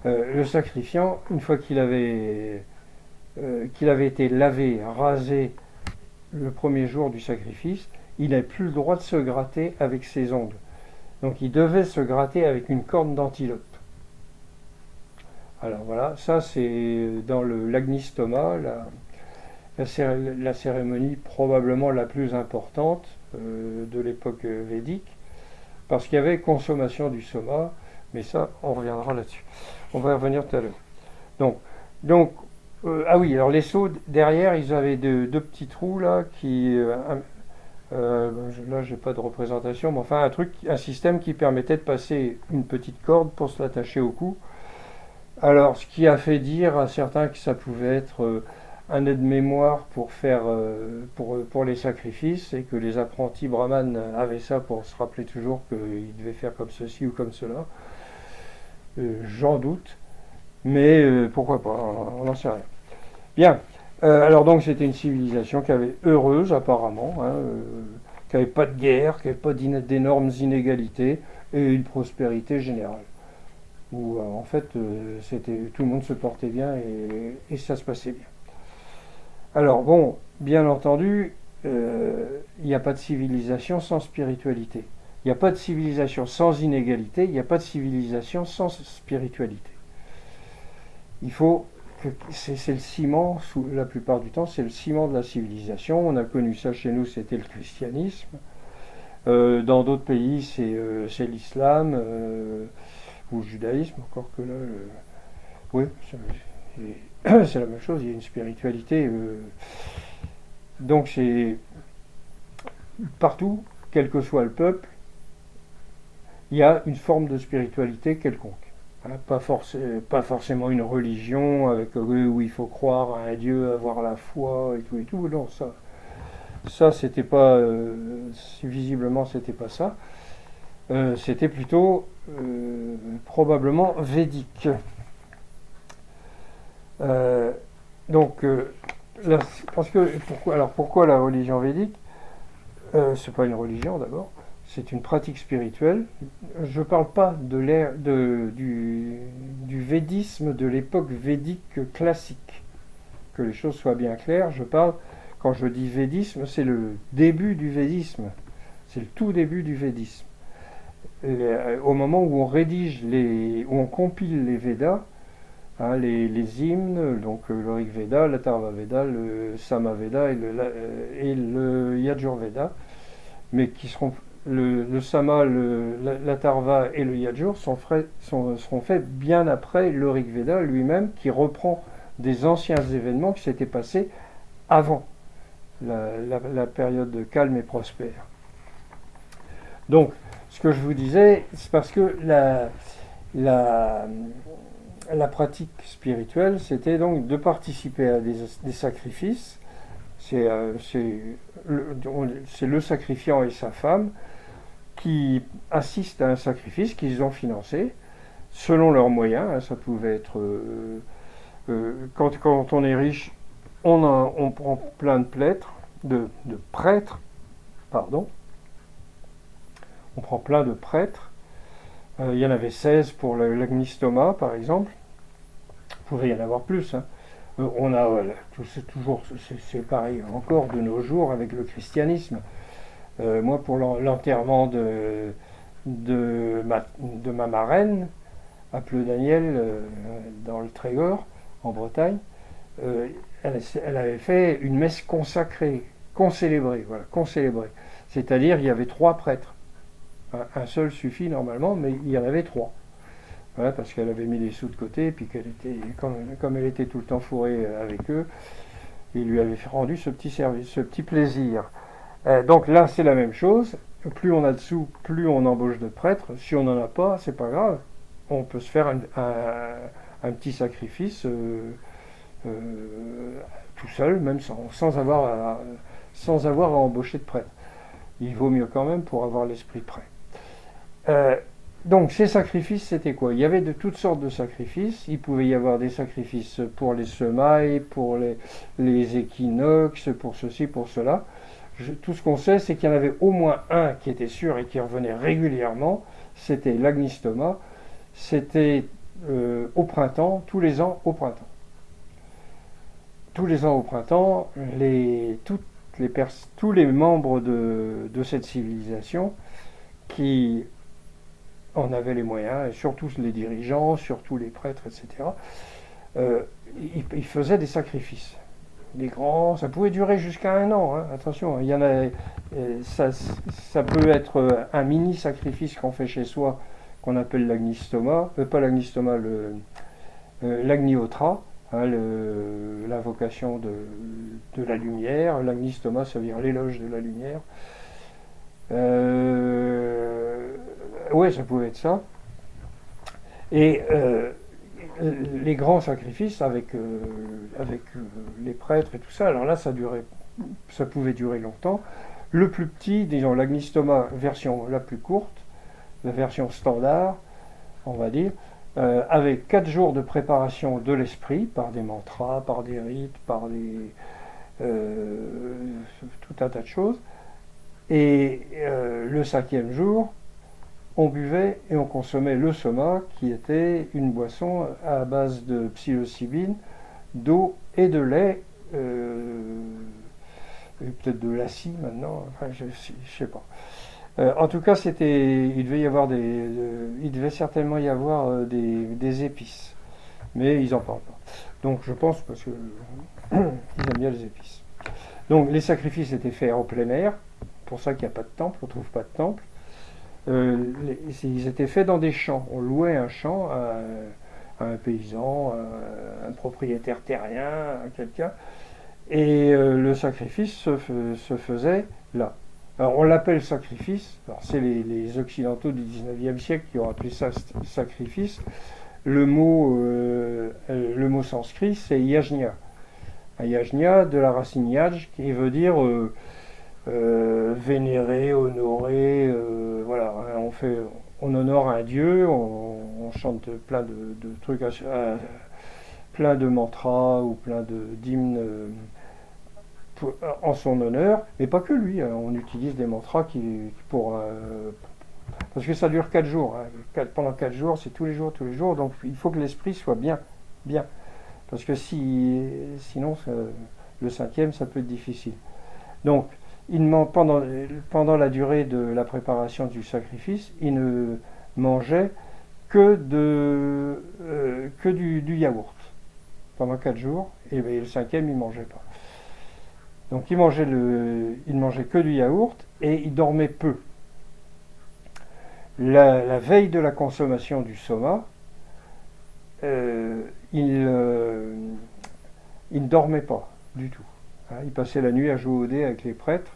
le sacrifiant, une fois qu'il avait été lavé, rasé le premier jour du sacrifice, il n'avait plus le droit de se gratter avec ses ongles. Donc il devait se gratter avec une corne d'antilope. Alors voilà, ça c'est dans l'agnistoma, la cérémonie probablement la plus importante de l'époque védique, parce qu'il y avait consommation du soma, mais ça on reviendra là-dessus. On va y revenir tout à l'heure. Donc ah oui, alors les seaux derrière, ils avaient deux petits trous là là j'ai pas de représentation, mais enfin un système qui permettait de passer une petite corde pour se l'attacher au cou. Alors, ce qui a fait dire à certains que ça pouvait être un aide-mémoire pour les sacrifices, et que les apprentis brahmanes avaient ça pour se rappeler toujours qu'ils devaient faire comme ceci ou comme cela. J'en doute, mais pourquoi pas, on n'en sait rien. Bien, alors donc c'était une civilisation qui avait heureuse apparemment, hein, qui n'avait pas de guerre, qui n'avait pas d'énormes inégalités, et une prospérité générale. Où en fait tout le monde se portait bien et ça se passait bien. Alors bon, bien entendu, il n'y a pas de civilisation sans spiritualité. Il n'y a pas de civilisation sans inégalité, il n'y a pas de civilisation sans spiritualité. Il faut que c'est le ciment, la plupart du temps, c'est le ciment de la civilisation. On a connu ça chez nous, c'était le christianisme. Dans d'autres pays, c'est l'islam. Ou le judaïsme, encore que là, oui, c'est la même chose, il y a une spiritualité. Donc c'est partout, quel que soit le peuple, il y a une forme de spiritualité quelconque. Hein, pas forcément une religion avec où il faut croire à un Dieu, avoir la foi et tout. Non, ça c'était pas, visiblement c'était pas ça. C'était plutôt probablement védique. Donc, là, parce que pourquoi la religion védique? C'est pas une religion d'abord, c'est une pratique spirituelle. Je parle pas de l'ère du védisme de l'époque védique classique. Que les choses soient bien claires. Quand je dis védisme, c'est le début du védisme. C'est le tout début du védisme. Au moment où on rédige où on compile les Védas, hein, les hymnes, donc le Rig Veda, l'Atharva Veda, le Sama Veda et le Yajur Veda, mais qui seront le Sama, l'Atharva et le Yajur seront faits bien après le Rig Veda lui-même, qui reprend des anciens événements qui s'étaient passés avant la période calme et prospère. Donc, ce que je vous disais, c'est parce que la pratique spirituelle, c'était donc de participer à des sacrifices. C'est le sacrifiant et sa femme qui assistent à un sacrifice qu'ils ont financé selon leurs moyens. Hein, ça pouvait être quand on est riche, on prend plein de prêtres, pardon. On prend plein de prêtres. Il y en avait 16 pour l'agnistoma, par exemple. Il pouvait y en avoir plus. Hein. C'est pareil encore de nos jours avec le christianisme. Moi, pour l'enterrement de ma marraine, à Pleu-Daniel, dans le Trégor, en Bretagne, elle avait fait une messe consacrée, concélébrée. C'est-à-dire, il y avait 3 prêtres. Un seul suffit normalement, mais il y en avait 3. Voilà, parce qu'elle avait mis des sous de côté, et puis comme elle était tout le temps fourrée avec eux, il lui avait rendu ce petit service, ce petit plaisir. Donc là, c'est la même chose. Plus on a de sous, plus on embauche de prêtres. Si on n'en a pas, c'est pas grave. on peut se faire un petit sacrifice tout seul, même sans avoir à embaucher de prêtre. Il vaut mieux quand même pour avoir l'esprit prêt. Donc ces sacrifices, c'était quoi? Il y avait de toutes sortes de sacrifices. Il pouvait y avoir des sacrifices pour les semailles, pour les équinoxes, pour ceci, pour cela. Tout ce qu'on sait, c'est qu'il y en avait au moins un qui était sûr et qui revenait régulièrement. C'était l'agnistoma. C'était au printemps, tous les ans au printemps. Tous les ans au printemps, tous les membres de cette civilisation qui en avaient les moyens, et surtout les dirigeants, surtout les prêtres, etc., ils faisaient des sacrifices. Des grands, ça pouvait durer jusqu'à un an, hein, attention, il y en a, ça peut être un mini sacrifice qu'on fait chez soi, qu'on appelle l'agnistoma, pas l'agnistoma, l'agniotra, hein, l'invocation de la lumière. L'agnistoma, ça veut dire l'éloge de la lumière. Ouais, ça pouvait être ça. Et les grands sacrifices avec les prêtres et tout ça, alors là, ça pouvait durer longtemps. Le plus petit, disons l'agnistoma, version la plus courte, la version standard, on va dire, avec 4 jours de préparation de l'esprit, par des mantras, par des rites, par tout un tas de choses. Et le 5e jour, on buvait et on consommait le soma, qui était une boisson à base de psilocybine, d'eau et de lait, et peut-être de lassi maintenant, enfin, je sais pas. En tout cas, il devait certainement y avoir des épices, mais ils en parlent pas. Donc je pense parce que ils aiment bien les épices. Donc les sacrifices étaient faits en plein air, pour ça qu'il n'y a pas de temple, on ne trouve pas de temple. Ils étaient faits dans des champs. On louait un champ à un paysan, à un propriétaire terrien, à quelqu'un, et le sacrifice se faisait là. Alors on l'appelle sacrifice, alors c'est les occidentaux du 19e siècle qui ont appelé ça sacrifice. Le mot sanskrit, c'est yajna. Un yajna de la racine yaj, qui veut dire vénérer, honorer, voilà, on honore un dieu, on chante plein de trucs, plein de mantras ou plein d'hymnes en son honneur, mais pas que lui, hein, on utilise des mantras parce que ça dure 4 jours, hein, pendant 4 jours, c'est tous les jours, donc il faut que l'esprit soit bien, parce que sinon le 5e, ça peut être difficile. Donc pendant la durée de la préparation du sacrifice, il ne mangeait que du yaourt pendant 4 jours, et le 5e, il ne mangeait pas. Donc il mangeait que du yaourt et il dormait peu. La veille de la consommation du soma, il ne dormait pas du tout. Il passait la nuit à jouer au dé avec les prêtres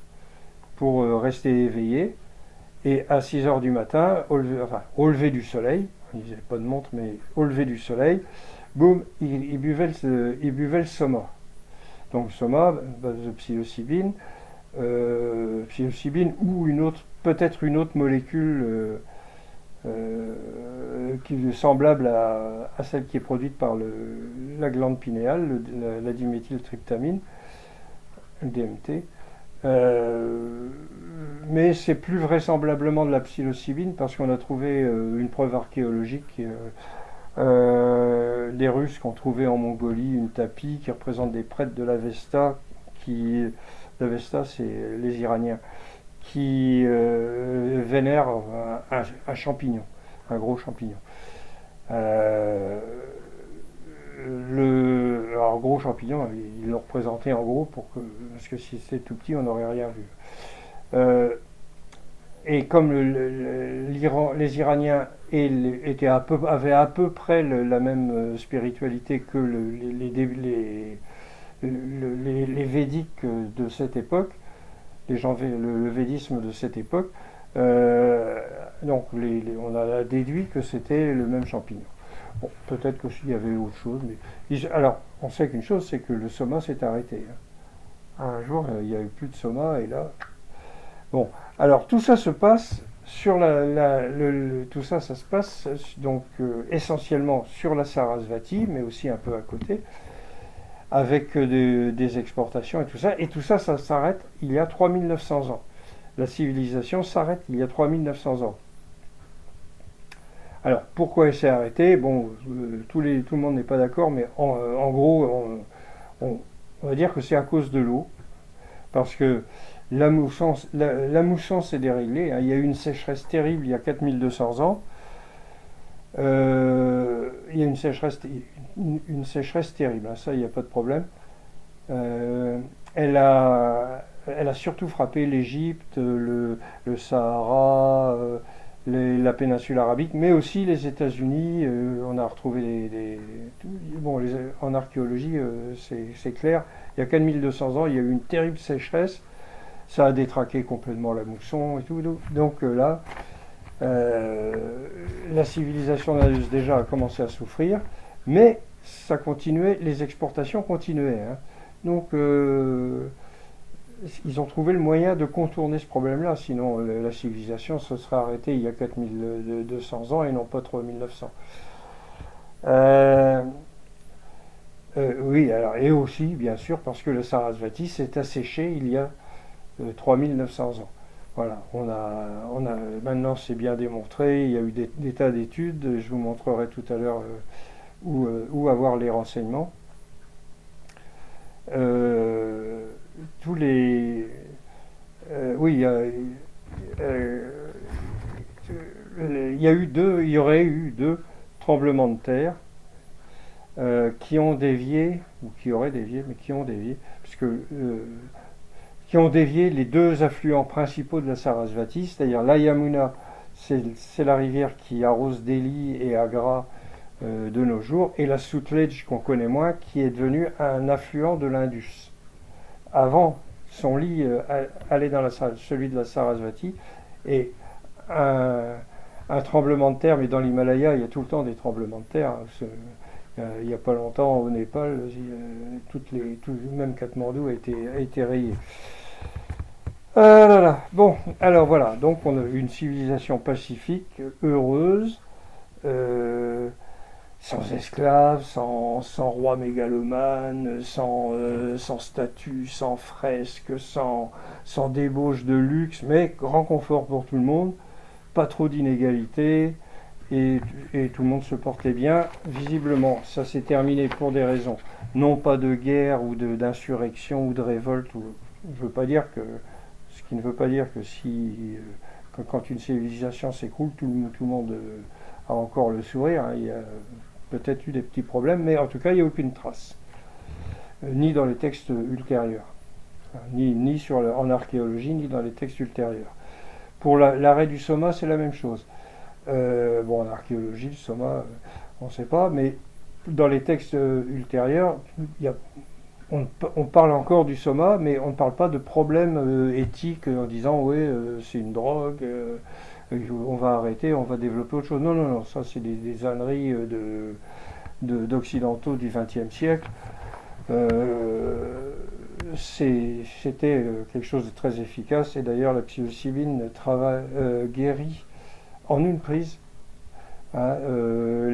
pour rester éveillé. Et à 6 heures du matin, au lever du soleil, il n'y avait pas de montre, mais au lever du soleil, boum, il buvait le soma. Donc le soma, base de psilocybine, ou peut-être une autre molécule qui est semblable à celle qui est produite par la glande pinéale, la diméthyltryptamine, le DMT. Mais c'est plus vraisemblablement de la psilocybine parce qu'on a trouvé une preuve archéologique. Les Russes qui ont trouvé en Mongolie une tapie qui représente des prêtres de l'Avesta. L'Avesta, c'est les Iraniens qui vénèrent un champignon, un gros champignon. Alors gros champignon, ils l'ont représenté en gros parce que si c'était tout petit, on n'aurait rien vu. Et comme les Iraniens avaient à peu près la même spiritualité que les Védiques de cette époque, le védisme de cette époque, Donc on a déduit que c'était le même champignon. Bon, peut-être qu'il y avait autre chose, mais alors on sait qu'une chose, c'est que le soma s'est arrêté. Un jour, il n'y a eu plus de soma, et là, bon. Alors tout ça se passe sur tout ça, ça se passe donc essentiellement sur la Sarasvati, mais aussi un peu à côté, avec des exportations et tout ça, ça s'arrête il y a 3900 ans. La civilisation s'arrête il y a 3900 ans. Alors, pourquoi elle s'est arrêtée? Bon, tout le monde n'est pas d'accord, mais en gros, on va dire que c'est à cause de l'eau, parce que la mousson s'est déréglée, hein. Il y a eu une sécheresse terrible il y a 4200 ans. Il y a une sécheresse terrible, hein, ça, il n'y a pas de problème. Elle a surtout frappé l'Égypte, le Sahara, la péninsule arabique, mais aussi les États-Unis. On a retrouvé bon, en archéologie, c'est clair. Il y a 4200 ans, il y a eu une terrible sécheresse. Ça a détraqué complètement la mousson et tout. Donc là, la civilisation d'Indus déjà a commencé à souffrir, mais ça continuait, les exportations continuaient, hein. Donc ils ont trouvé le moyen de contourner ce problème-là, sinon la civilisation se serait arrêtée il y a 4200 ans et non pas 3900. Oui, alors, et aussi, bien sûr, parce que le Sarasvati s'est asséché il y a 3900 ans. Voilà, maintenant c'est bien démontré, il y a eu des tas d'études, je vous montrerai tout à l'heure où avoir les renseignements. Tous les... oui, il y aurait eu deux tremblements de terre qui ont dévié, ou qui auraient dévié, mais qui ont dévié, puisque qui ont dévié les deux affluents principaux de la Sarasvati, c'est-à-dire la Yamuna, c'est la rivière qui arrose Delhi et Agra de nos jours, et la Sutlej qu'on connaît moins, qui est devenue un affluent de l'Indus. Avant, son lit allait dans celui de la Sarasvati, et un tremblement de terre, mais dans l'Himalaya, il y a tout le temps des tremblements de terre. Il n'y a pas longtemps, au Népal, même Katmandou a été rayé. Ah là là. Bon, alors voilà, donc on a une civilisation pacifique, heureuse, sans esclaves, sans roi mégalomane, sans statue, sans fresque, sans débauche de luxe, mais grand confort pour tout le monde, pas trop d'inégalités, et tout le monde se portait bien. Visiblement, ça s'est terminé pour des raisons, non pas de guerre ou d'insurrection ou de révolte. Je veux pas dire que, ce qui ne veut pas dire que quand une civilisation s'écroule, tout le monde a encore le sourire, hein. Il y a peut-être eu des petits problèmes, mais en tout cas, il n'y a aucune trace, ni dans les textes ultérieurs, ni en archéologie, ni dans les textes ultérieurs. Pour l'arrêt du soma, c'est la même chose. Bon, en archéologie, le soma, on ne sait pas, mais dans les textes ultérieurs, on parle encore du soma, mais on ne parle pas de problème éthique en disant oui, c'est une drogue, on va arrêter, on va développer autre chose. Non, non, non, ça c'est des âneries d'occidentaux du XXe siècle. C'était quelque chose de très efficace, et d'ailleurs la psilocybine guérit en une prise, hein,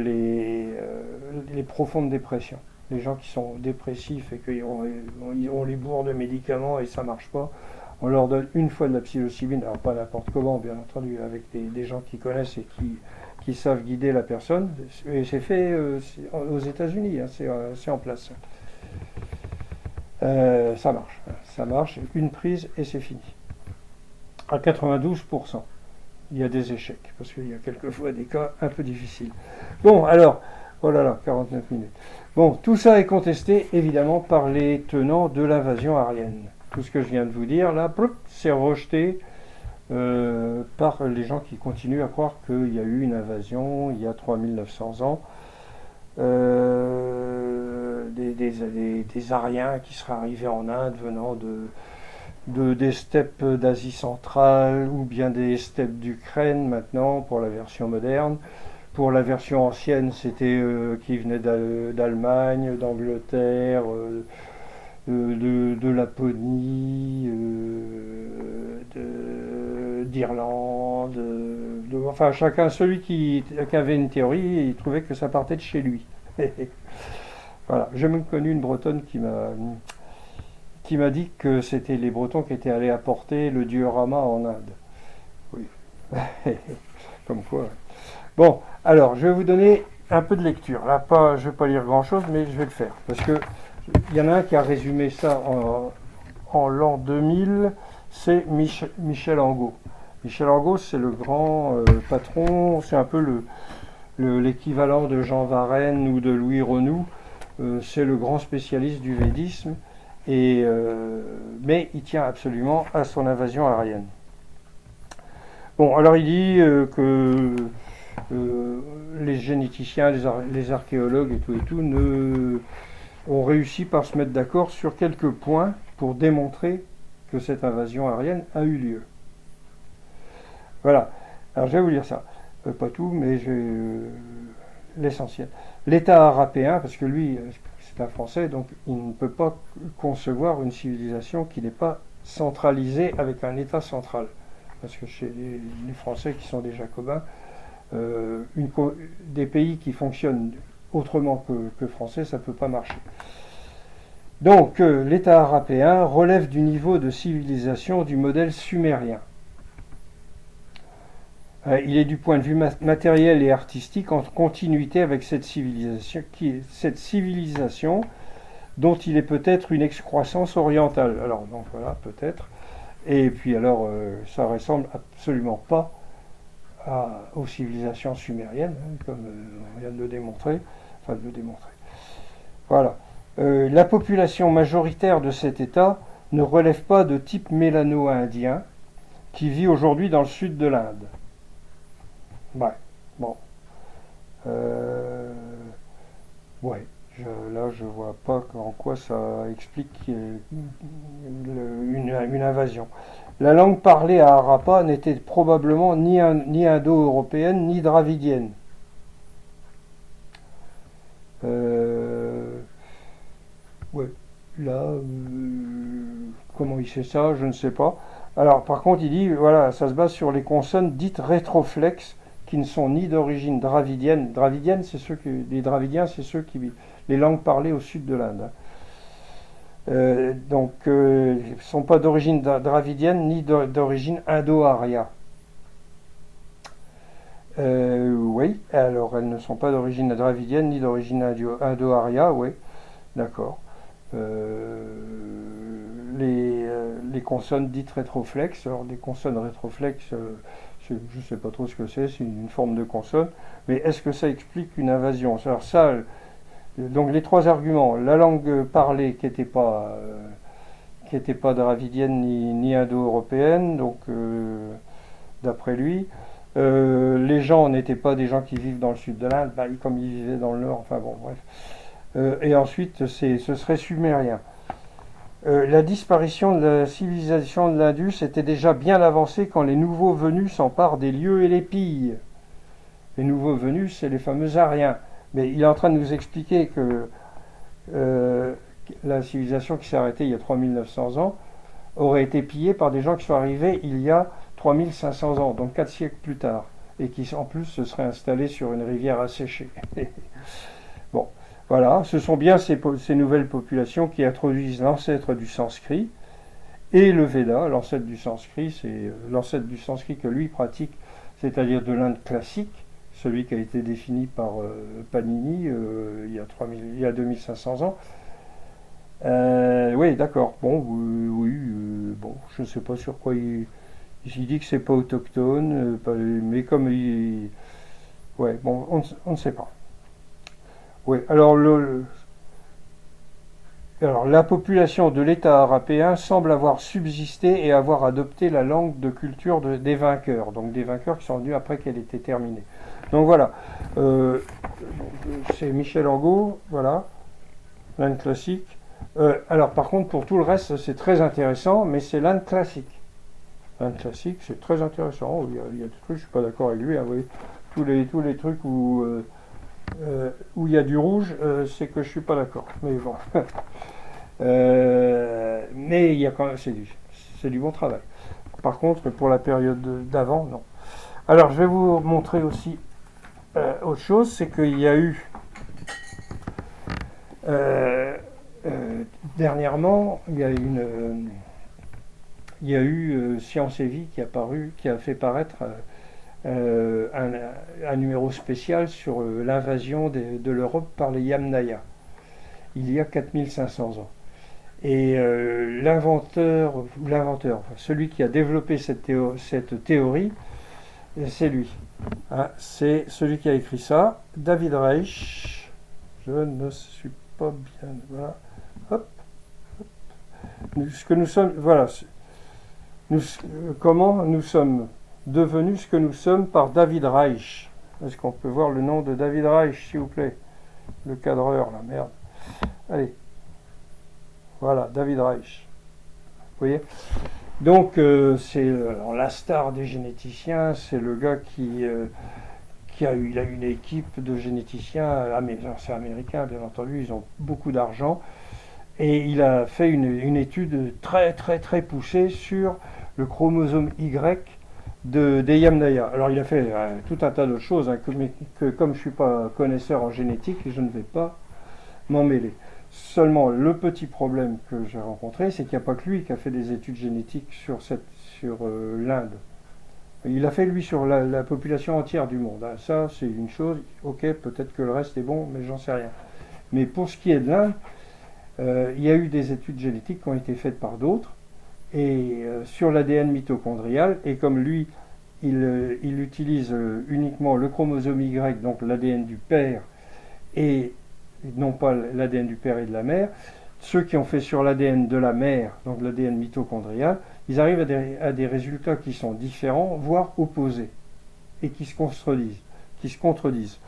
les profondes dépressions. Les gens qui sont dépressifs et qu'on les bourre de médicaments et ça ne marche pas, on leur donne une fois de la psilocybine, alors pas n'importe comment, bien entendu, avec des gens qui connaissent et qui savent guider la personne. Et c'est fait aux États-Unis, hein, c'est en place. Ça marche, une prise et c'est fini. À 92%. Il y a des échecs, parce qu'il y a quelquefois des cas un peu difficiles. Bon, alors, oh là là, 49 minutes. Bon, tout ça est contesté, évidemment, par les tenants de l'invasion aryenne. Tout ce que je viens de vous dire, là, c'est rejeté par les gens qui continuent à croire qu'il y a eu une invasion il y a 3900 ans. Des Aryens qui seraient arrivés en Inde venant des steppes d'Asie centrale ou bien des steppes d'Ukraine maintenant pour la version moderne. Pour la version ancienne, c'était qui venait d'Allemagne, d'Angleterre, de Laponie, d'Irlande. Enfin, chacun, celui qui avait une théorie, il trouvait que ça partait de chez lui. Voilà. J'ai même connu une Bretonne qui m'a dit que c'était les Bretons qui étaient allés apporter le diorama en Inde. Oui. Comme quoi. Bon, alors, je vais vous donner un peu de lecture. Là, je ne vais pas lire grand-chose, mais je vais le faire. Parce que il y en a un qui a résumé ça en l'an 2000, c'est Michel Angot. Michel Angot, c'est le grand patron, c'est un peu l'équivalent de Jean Varenne ou de Louis Renou. C'est le grand spécialiste du védisme, mais il tient absolument à son invasion aryenne. Bon, alors il dit que les généticiens, les archéologues et tout ont réussi par se mettre d'accord sur quelques points pour démontrer que cette invasion aryenne a eu lieu. Voilà. Alors je vais vous lire ça. Pas tout, mais l'essentiel. L'État arapéen, parce que lui, c'est un Français, donc il ne peut pas concevoir une civilisation qui n'est pas centralisée avec un État central. Parce que chez les Français qui sont des Jacobins, des pays qui fonctionnent autrement que français, ça ne peut pas marcher. Donc, l'État arapéen relève du niveau de civilisation du modèle sumérien. Il est du point de vue matériel et artistique en continuité avec cette civilisation dont il est peut-être une excroissance orientale. Alors, donc voilà, peut-être. Et puis alors, ça ressemble absolument pas aux civilisations sumériennes, comme on vient de le démontrer. Voilà. La population majoritaire de cet État ne relève pas de type mélano-indien qui vit aujourd'hui dans le sud de l'Inde. Ouais, bon. Ouais, là je vois pas en quoi ça explique une invasion. La langue parlée à Harappa n'était probablement ni indo-européenne ni dravidienne. Ouais, là, comment il sait ça, je ne sais pas. Alors, par contre, il dit, voilà, ça se base sur les consonnes dites rétroflexes, qui ne sont ni d'origine dravidienne. Dravidienne, les Dravidiens, c'est ceux qui les langues parlées au sud de l'Inde. Donc, ne sont pas d'origine dravidienne ni d'origine indo-arya. Oui, alors elles ne sont pas d'origine dravidienne ni d'origine indo-arya, oui, d'accord. Les consonnes dites rétroflexes, alors des consonnes rétroflexes, je ne sais pas trop ce que c'est une forme de consonne, mais est-ce que ça explique une invasion? Alors ça, donc les trois arguments, la langue parlée qui n'était pas dravidienne ni indo-européenne, donc d'après lui, les gens n'étaient pas des gens qui vivent dans le sud de l'Inde, comme ils vivaient dans le nord, enfin bon, bref. Et ensuite, ce serait sumérien. La disparition de la civilisation de l'Indus était déjà bien avancée quand les nouveaux venus s'emparent des lieux et les pillent. Les nouveaux venus, c'est les fameux Aryens. Mais il est en train de nous expliquer que la civilisation qui s'est arrêtée il y a 3900 ans aurait été pillée par des gens qui sont arrivés il y a 3500 ans, donc 4 siècles plus tard, et qui en plus se seraient installés sur une rivière asséchée. Bon. Voilà, ce sont bien ces nouvelles populations qui introduisent l'ancêtre du sanskrit et le Veda. L'ancêtre du sanskrit, c'est l'ancêtre du sanskrit que lui pratique, c'est-à-dire de l'Inde classique, celui qui a été défini par Panini il y a 2500 ans. Oui, d'accord. Bon, bon, je ne sais pas sur quoi il dit que c'est pas autochtone, mais comme il... Ouais, bon, on ne sait pas. Oui, alors, la population de l'État arapéen semble avoir subsisté et avoir adopté la langue de culture des vainqueurs, donc des vainqueurs qui sont venus après qu'elle était terminée. Donc voilà, c'est Michel Angot, voilà, l'Inde classique. Alors par contre, pour tout le reste, c'est très intéressant, mais c'est l'Inde classique. L'Inde classique, c'est très intéressant. Il y a des trucs, je suis pas d'accord avec lui. Hein, vous voyez, tous les trucs où il y a du rouge, c'est que je suis pas d'accord. Mais bon. Mais il y a quand même, c'est du bon travail. Par contre, pour la période d'avant, non. Alors, je vais vous montrer aussi autre chose, c'est qu'il y a eu dernièrement, il y a eu Science et Vie qui a fait paraître un numéro spécial sur l'invasion de l'Europe par les Yamnaya, il y a 4500 ans. Et celui qui a développé cette théorie, c'est lui. Hein, c'est celui qui a écrit ça, David Reich. Je ne suis pas bien. Voilà. Hop. Ce que nous sommes. Voilà. Comment nous sommes devenus ce que nous sommes par David Reich. Est-ce qu'on peut voir le nom de David Reich, s'il vous plaît? Le cadreur, la merde. Allez. Voilà, David Reich. Vous voyez? Donc, c'est la star des généticiens, c'est le gars il a une équipe de généticiens, c'est américain, bien entendu, ils ont beaucoup d'argent, et il a fait une étude très, très, très poussée sur le chromosome Y des Yamnaya. Alors, il a fait tout un tas d'autres choses, hein, que comme je ne suis pas connaisseur en génétique, je ne vais pas m'en mêler. Seulement, le petit problème que j'ai rencontré, c'est qu'il n'y a pas que lui qui a fait des études génétiques sur l'Inde. Il a fait, lui, sur la population entière du monde. Hein. Ça, c'est une chose. Ok, peut-être que le reste est bon, mais j'en sais rien. Mais pour ce qui est de l'Inde, il y a eu des études génétiques qui ont été faites par d'autres, et sur l'ADN mitochondrial, et comme lui, il utilise uniquement le chromosome Y, donc l'ADN du père, et non pas l'ADN du père et de la mère, ceux qui ont fait sur l'ADN de la mère, donc l'ADN mitochondrial, ils arrivent à des résultats qui sont différents, voire opposés, et qui se contredisent.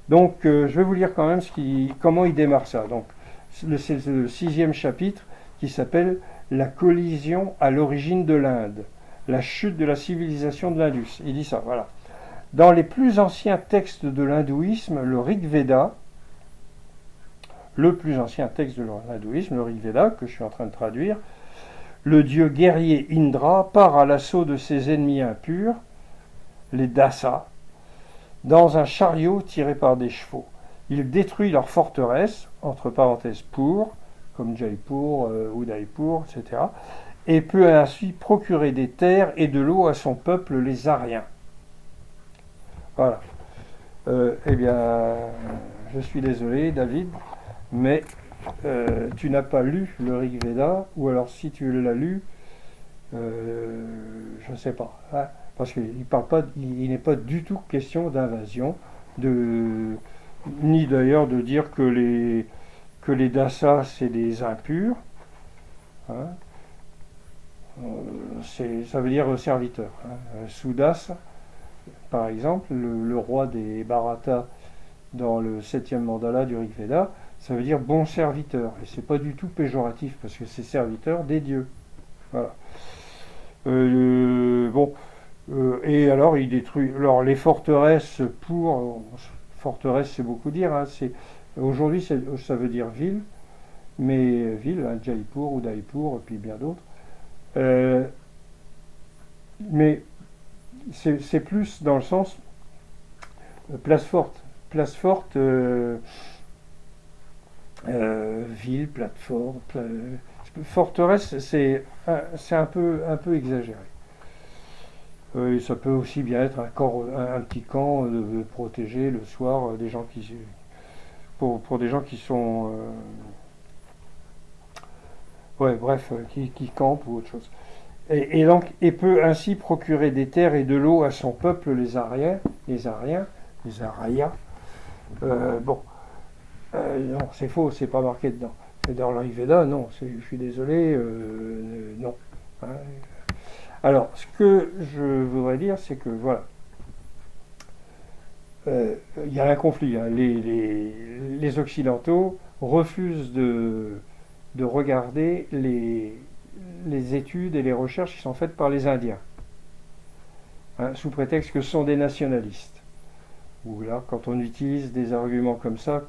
Donc, je vais vous lire quand même comment il démarre ça. Donc, c'est le 6e chapitre qui s'appelle « La collision à l'origine de l'Inde, la chute de la civilisation de l'Indus ». Il dit ça, voilà. Dans les plus anciens textes de l'hindouisme, le Rig Veda, le plus ancien texte de l'hindouisme, le Rig Veda, que je suis en train de traduire, le dieu guerrier Indra part à l'assaut de ses ennemis impurs, les dasas, dans un chariot tiré par des chevaux. Il détruit leurs forteresses, entre parenthèses comme Jaipur, Udaipur, etc., et peut ainsi procurer des terres et de l'eau à son peuple, les Aryens. Voilà. Eh bien, je suis désolé, David, mais tu n'as pas lu le Rig Veda, ou alors si tu l'as lu, je ne sais pas, hein, parce qu'il n'est pas du tout question d'invasion, ni d'ailleurs de dire que les dasas c'est des impurs, hein, ça veut dire serviteur. Hein. Soudas, par exemple, le roi des Bharata dans le 7e mandala du Rig Veda, ça veut dire bon serviteur. Et c'est pas du tout péjoratif parce que c'est serviteur des dieux. Voilà. Et alors il détruit. Alors les forteresses forteresse c'est beaucoup dire. Hein, aujourd'hui ça veut dire ville, mais ville, hein, Jaipur, Udaipur, et puis bien d'autres. Mais c'est plus dans le sens place forte. Place forte, ville, plateforme, forteresse, c'est un peu exagéré. Ça peut aussi bien être un petit camp protégé le soir, des gens pour des gens qui sont qui campent ou autre chose. Et donc, et peut ainsi procurer des terres et de l'eau à son peuple, les Aryens, les Aryas. Non, c'est faux, c'est pas marqué dedans. Et dans l'Ayurveda, non, je suis désolé, non. Hein. Alors, ce que je voudrais dire, c'est que voilà, y a un conflit. Hein. Les Occidentaux refusent de regarder les études et les recherches qui sont faites par les Indiens, hein, sous prétexte que ce sont des nationalistes. Ou là, quand on utilise des arguments comme ça,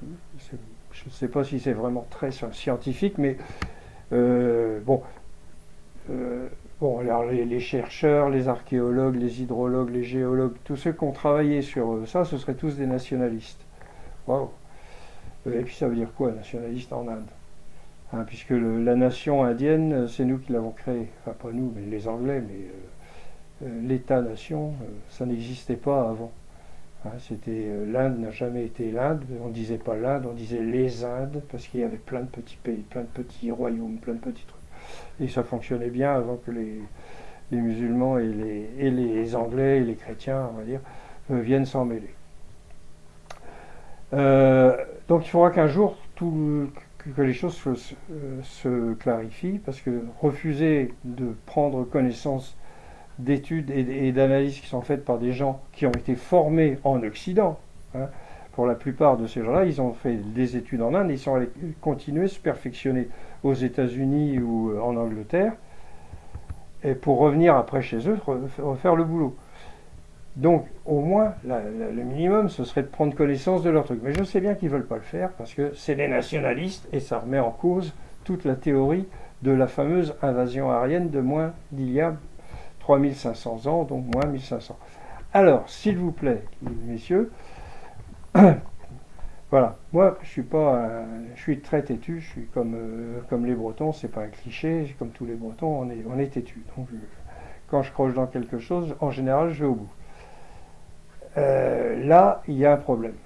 je ne sais pas si c'est vraiment très scientifique, mais bon, alors les chercheurs, les archéologues, les hydrologues, les géologues, tous ceux qui ont travaillé sur ça, ce seraient tous des nationalistes. Waouh. Et puis ça veut dire quoi, nationaliste en Inde, hein, puisque la nation indienne, c'est nous qui l'avons créée. Enfin, pas nous, mais les Anglais, mais l'État-nation, ça n'existait pas avant. Hein, l'Inde n'a jamais été l'Inde, on ne disait pas l'Inde, on disait les Indes, parce qu'il y avait plein de petits pays, plein de petits royaumes, plein de petits trucs. Et ça fonctionnait bien avant que les musulmans et les Anglais et les chrétiens, on va dire, viennent s'en mêler. Donc il faudra qu'un jour que les choses se clarifient, parce que refuser de prendre connaissance d'études et d'analyses qui sont faites par des gens qui ont été formés en Occident, hein. Pour la plupart de ces gens-là, ils ont fait des études en Inde, ils sont allés continuer, se perfectionner aux États-Unis ou en Angleterre, et pour revenir après chez eux, refaire le boulot. Donc, au moins, le minimum, ce serait de prendre connaissance de leur truc. Mais je sais bien qu'ils ne veulent pas le faire, parce que c'est des nationalistes, et ça remet en cause toute la théorie de la fameuse invasion aryenne d'il y a 3500 ans, donc moins 1500. Alors, s'il vous plaît, messieurs, voilà, moi je suis très têtu, je suis comme les Bretons, c'est pas un cliché, comme tous les Bretons, on est têtu. Donc quand je croche dans quelque chose, en général je vais au bout. Là, il y a un problème.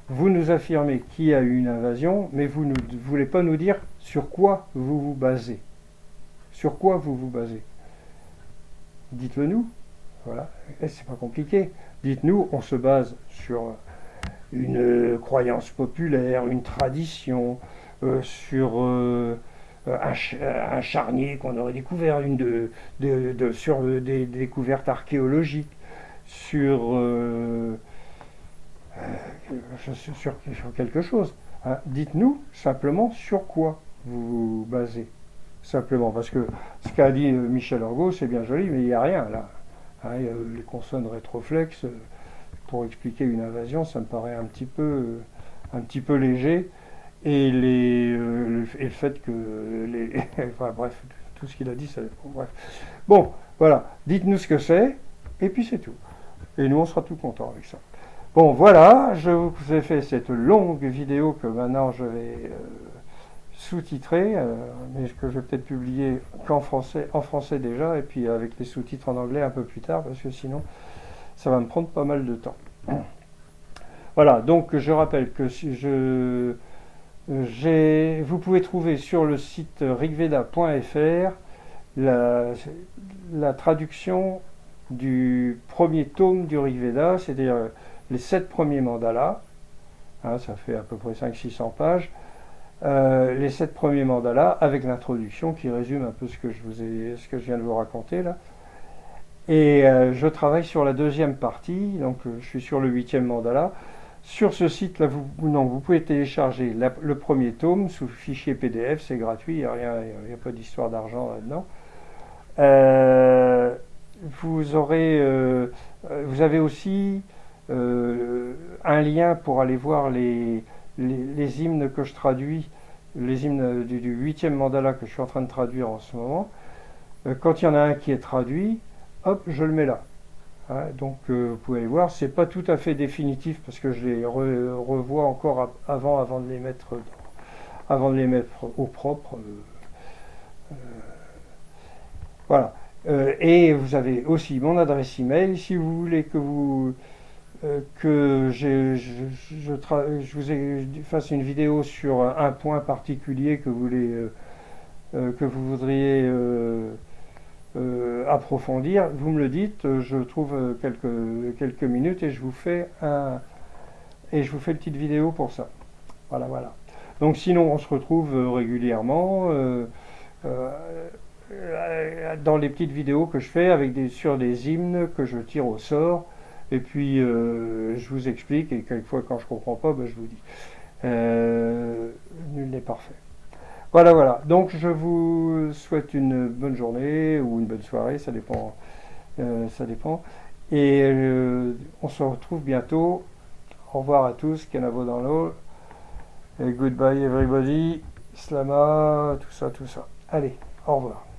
Vous nous affirmez qu'il y a eu une invasion, mais vous ne voulez pas nous dire sur quoi vous vous basez. Sur quoi vous vous basez. Dites-le nous. Voilà, c'est pas compliqué. Dites-nous, on se base sur une croyance populaire, une tradition, sur un charnier qu'on aurait découvert, sur des découvertes archéologiques, sur quelque chose. Hein. Dites-nous simplement sur quoi vous vous basez. Simplement, parce que ce qu'a dit Michel Orgaud, c'est bien joli, mais il n'y a rien là. Hein, les consonnes rétroflexes, pour expliquer une invasion, ça me paraît un petit peu léger. Et le fait que enfin bref, tout ce qu'il a dit, bref. Bon, voilà, dites-nous ce que c'est, et puis c'est tout. Et nous, on sera tout contents avec ça. Bon, voilà, je vous ai fait cette longue vidéo que maintenant je vais sous-titrer, mais que je vais peut-être publier en français déjà, et puis avec les sous-titres en anglais un peu plus tard, parce que sinon, ça va me prendre pas mal de temps. Voilà, donc je rappelle que vous pouvez trouver sur le site rigveda.fr la traduction du premier tome du Rig Veda, c'est-à-dire les 7 premiers mandalas, hein, ça fait à peu près 500-600 pages, les 7 premiers mandalas avec l'introduction qui résume un peu ce que je viens de vous raconter là. Et je travaille sur la deuxième partie, donc je suis sur le 8e mandala. Sur ce site-là, vous pouvez télécharger le premier tome sous fichier PDF, c'est gratuit, il n'y a pas d'histoire d'argent là-dedans. Vous avez aussi un lien pour aller voir les hymnes que je traduis, les hymnes du 8e mandala que je suis en train de traduire en ce moment. Quand il y en a un qui est traduit, hop, je le mets là. Hein, donc vous pouvez aller voir, c'est pas tout à fait définitif parce que je les revois encore avant de les mettre au propre. Voilà. Et vous avez aussi mon adresse email si vous voulez que je vous fasse une vidéo sur un point particulier que vous voudriez approfondir, vous me le dites, je trouve quelques minutes et je vous fais une petite vidéo pour ça. Voilà. Donc sinon on se retrouve régulièrement dans les petites vidéos que je fais sur des hymnes que je tire au sort et puis je vous explique et quelquefois quand je comprends pas, je vous dis. Nul n'est parfait. Voilà, voilà. Donc je vous souhaite une bonne journée ou une bonne soirée, ça dépend. Ça dépend. Et on se retrouve bientôt. Au revoir à tous, Canavo dans l'eau. Et goodbye everybody. Slama, tout ça, tout ça. Allez, au revoir.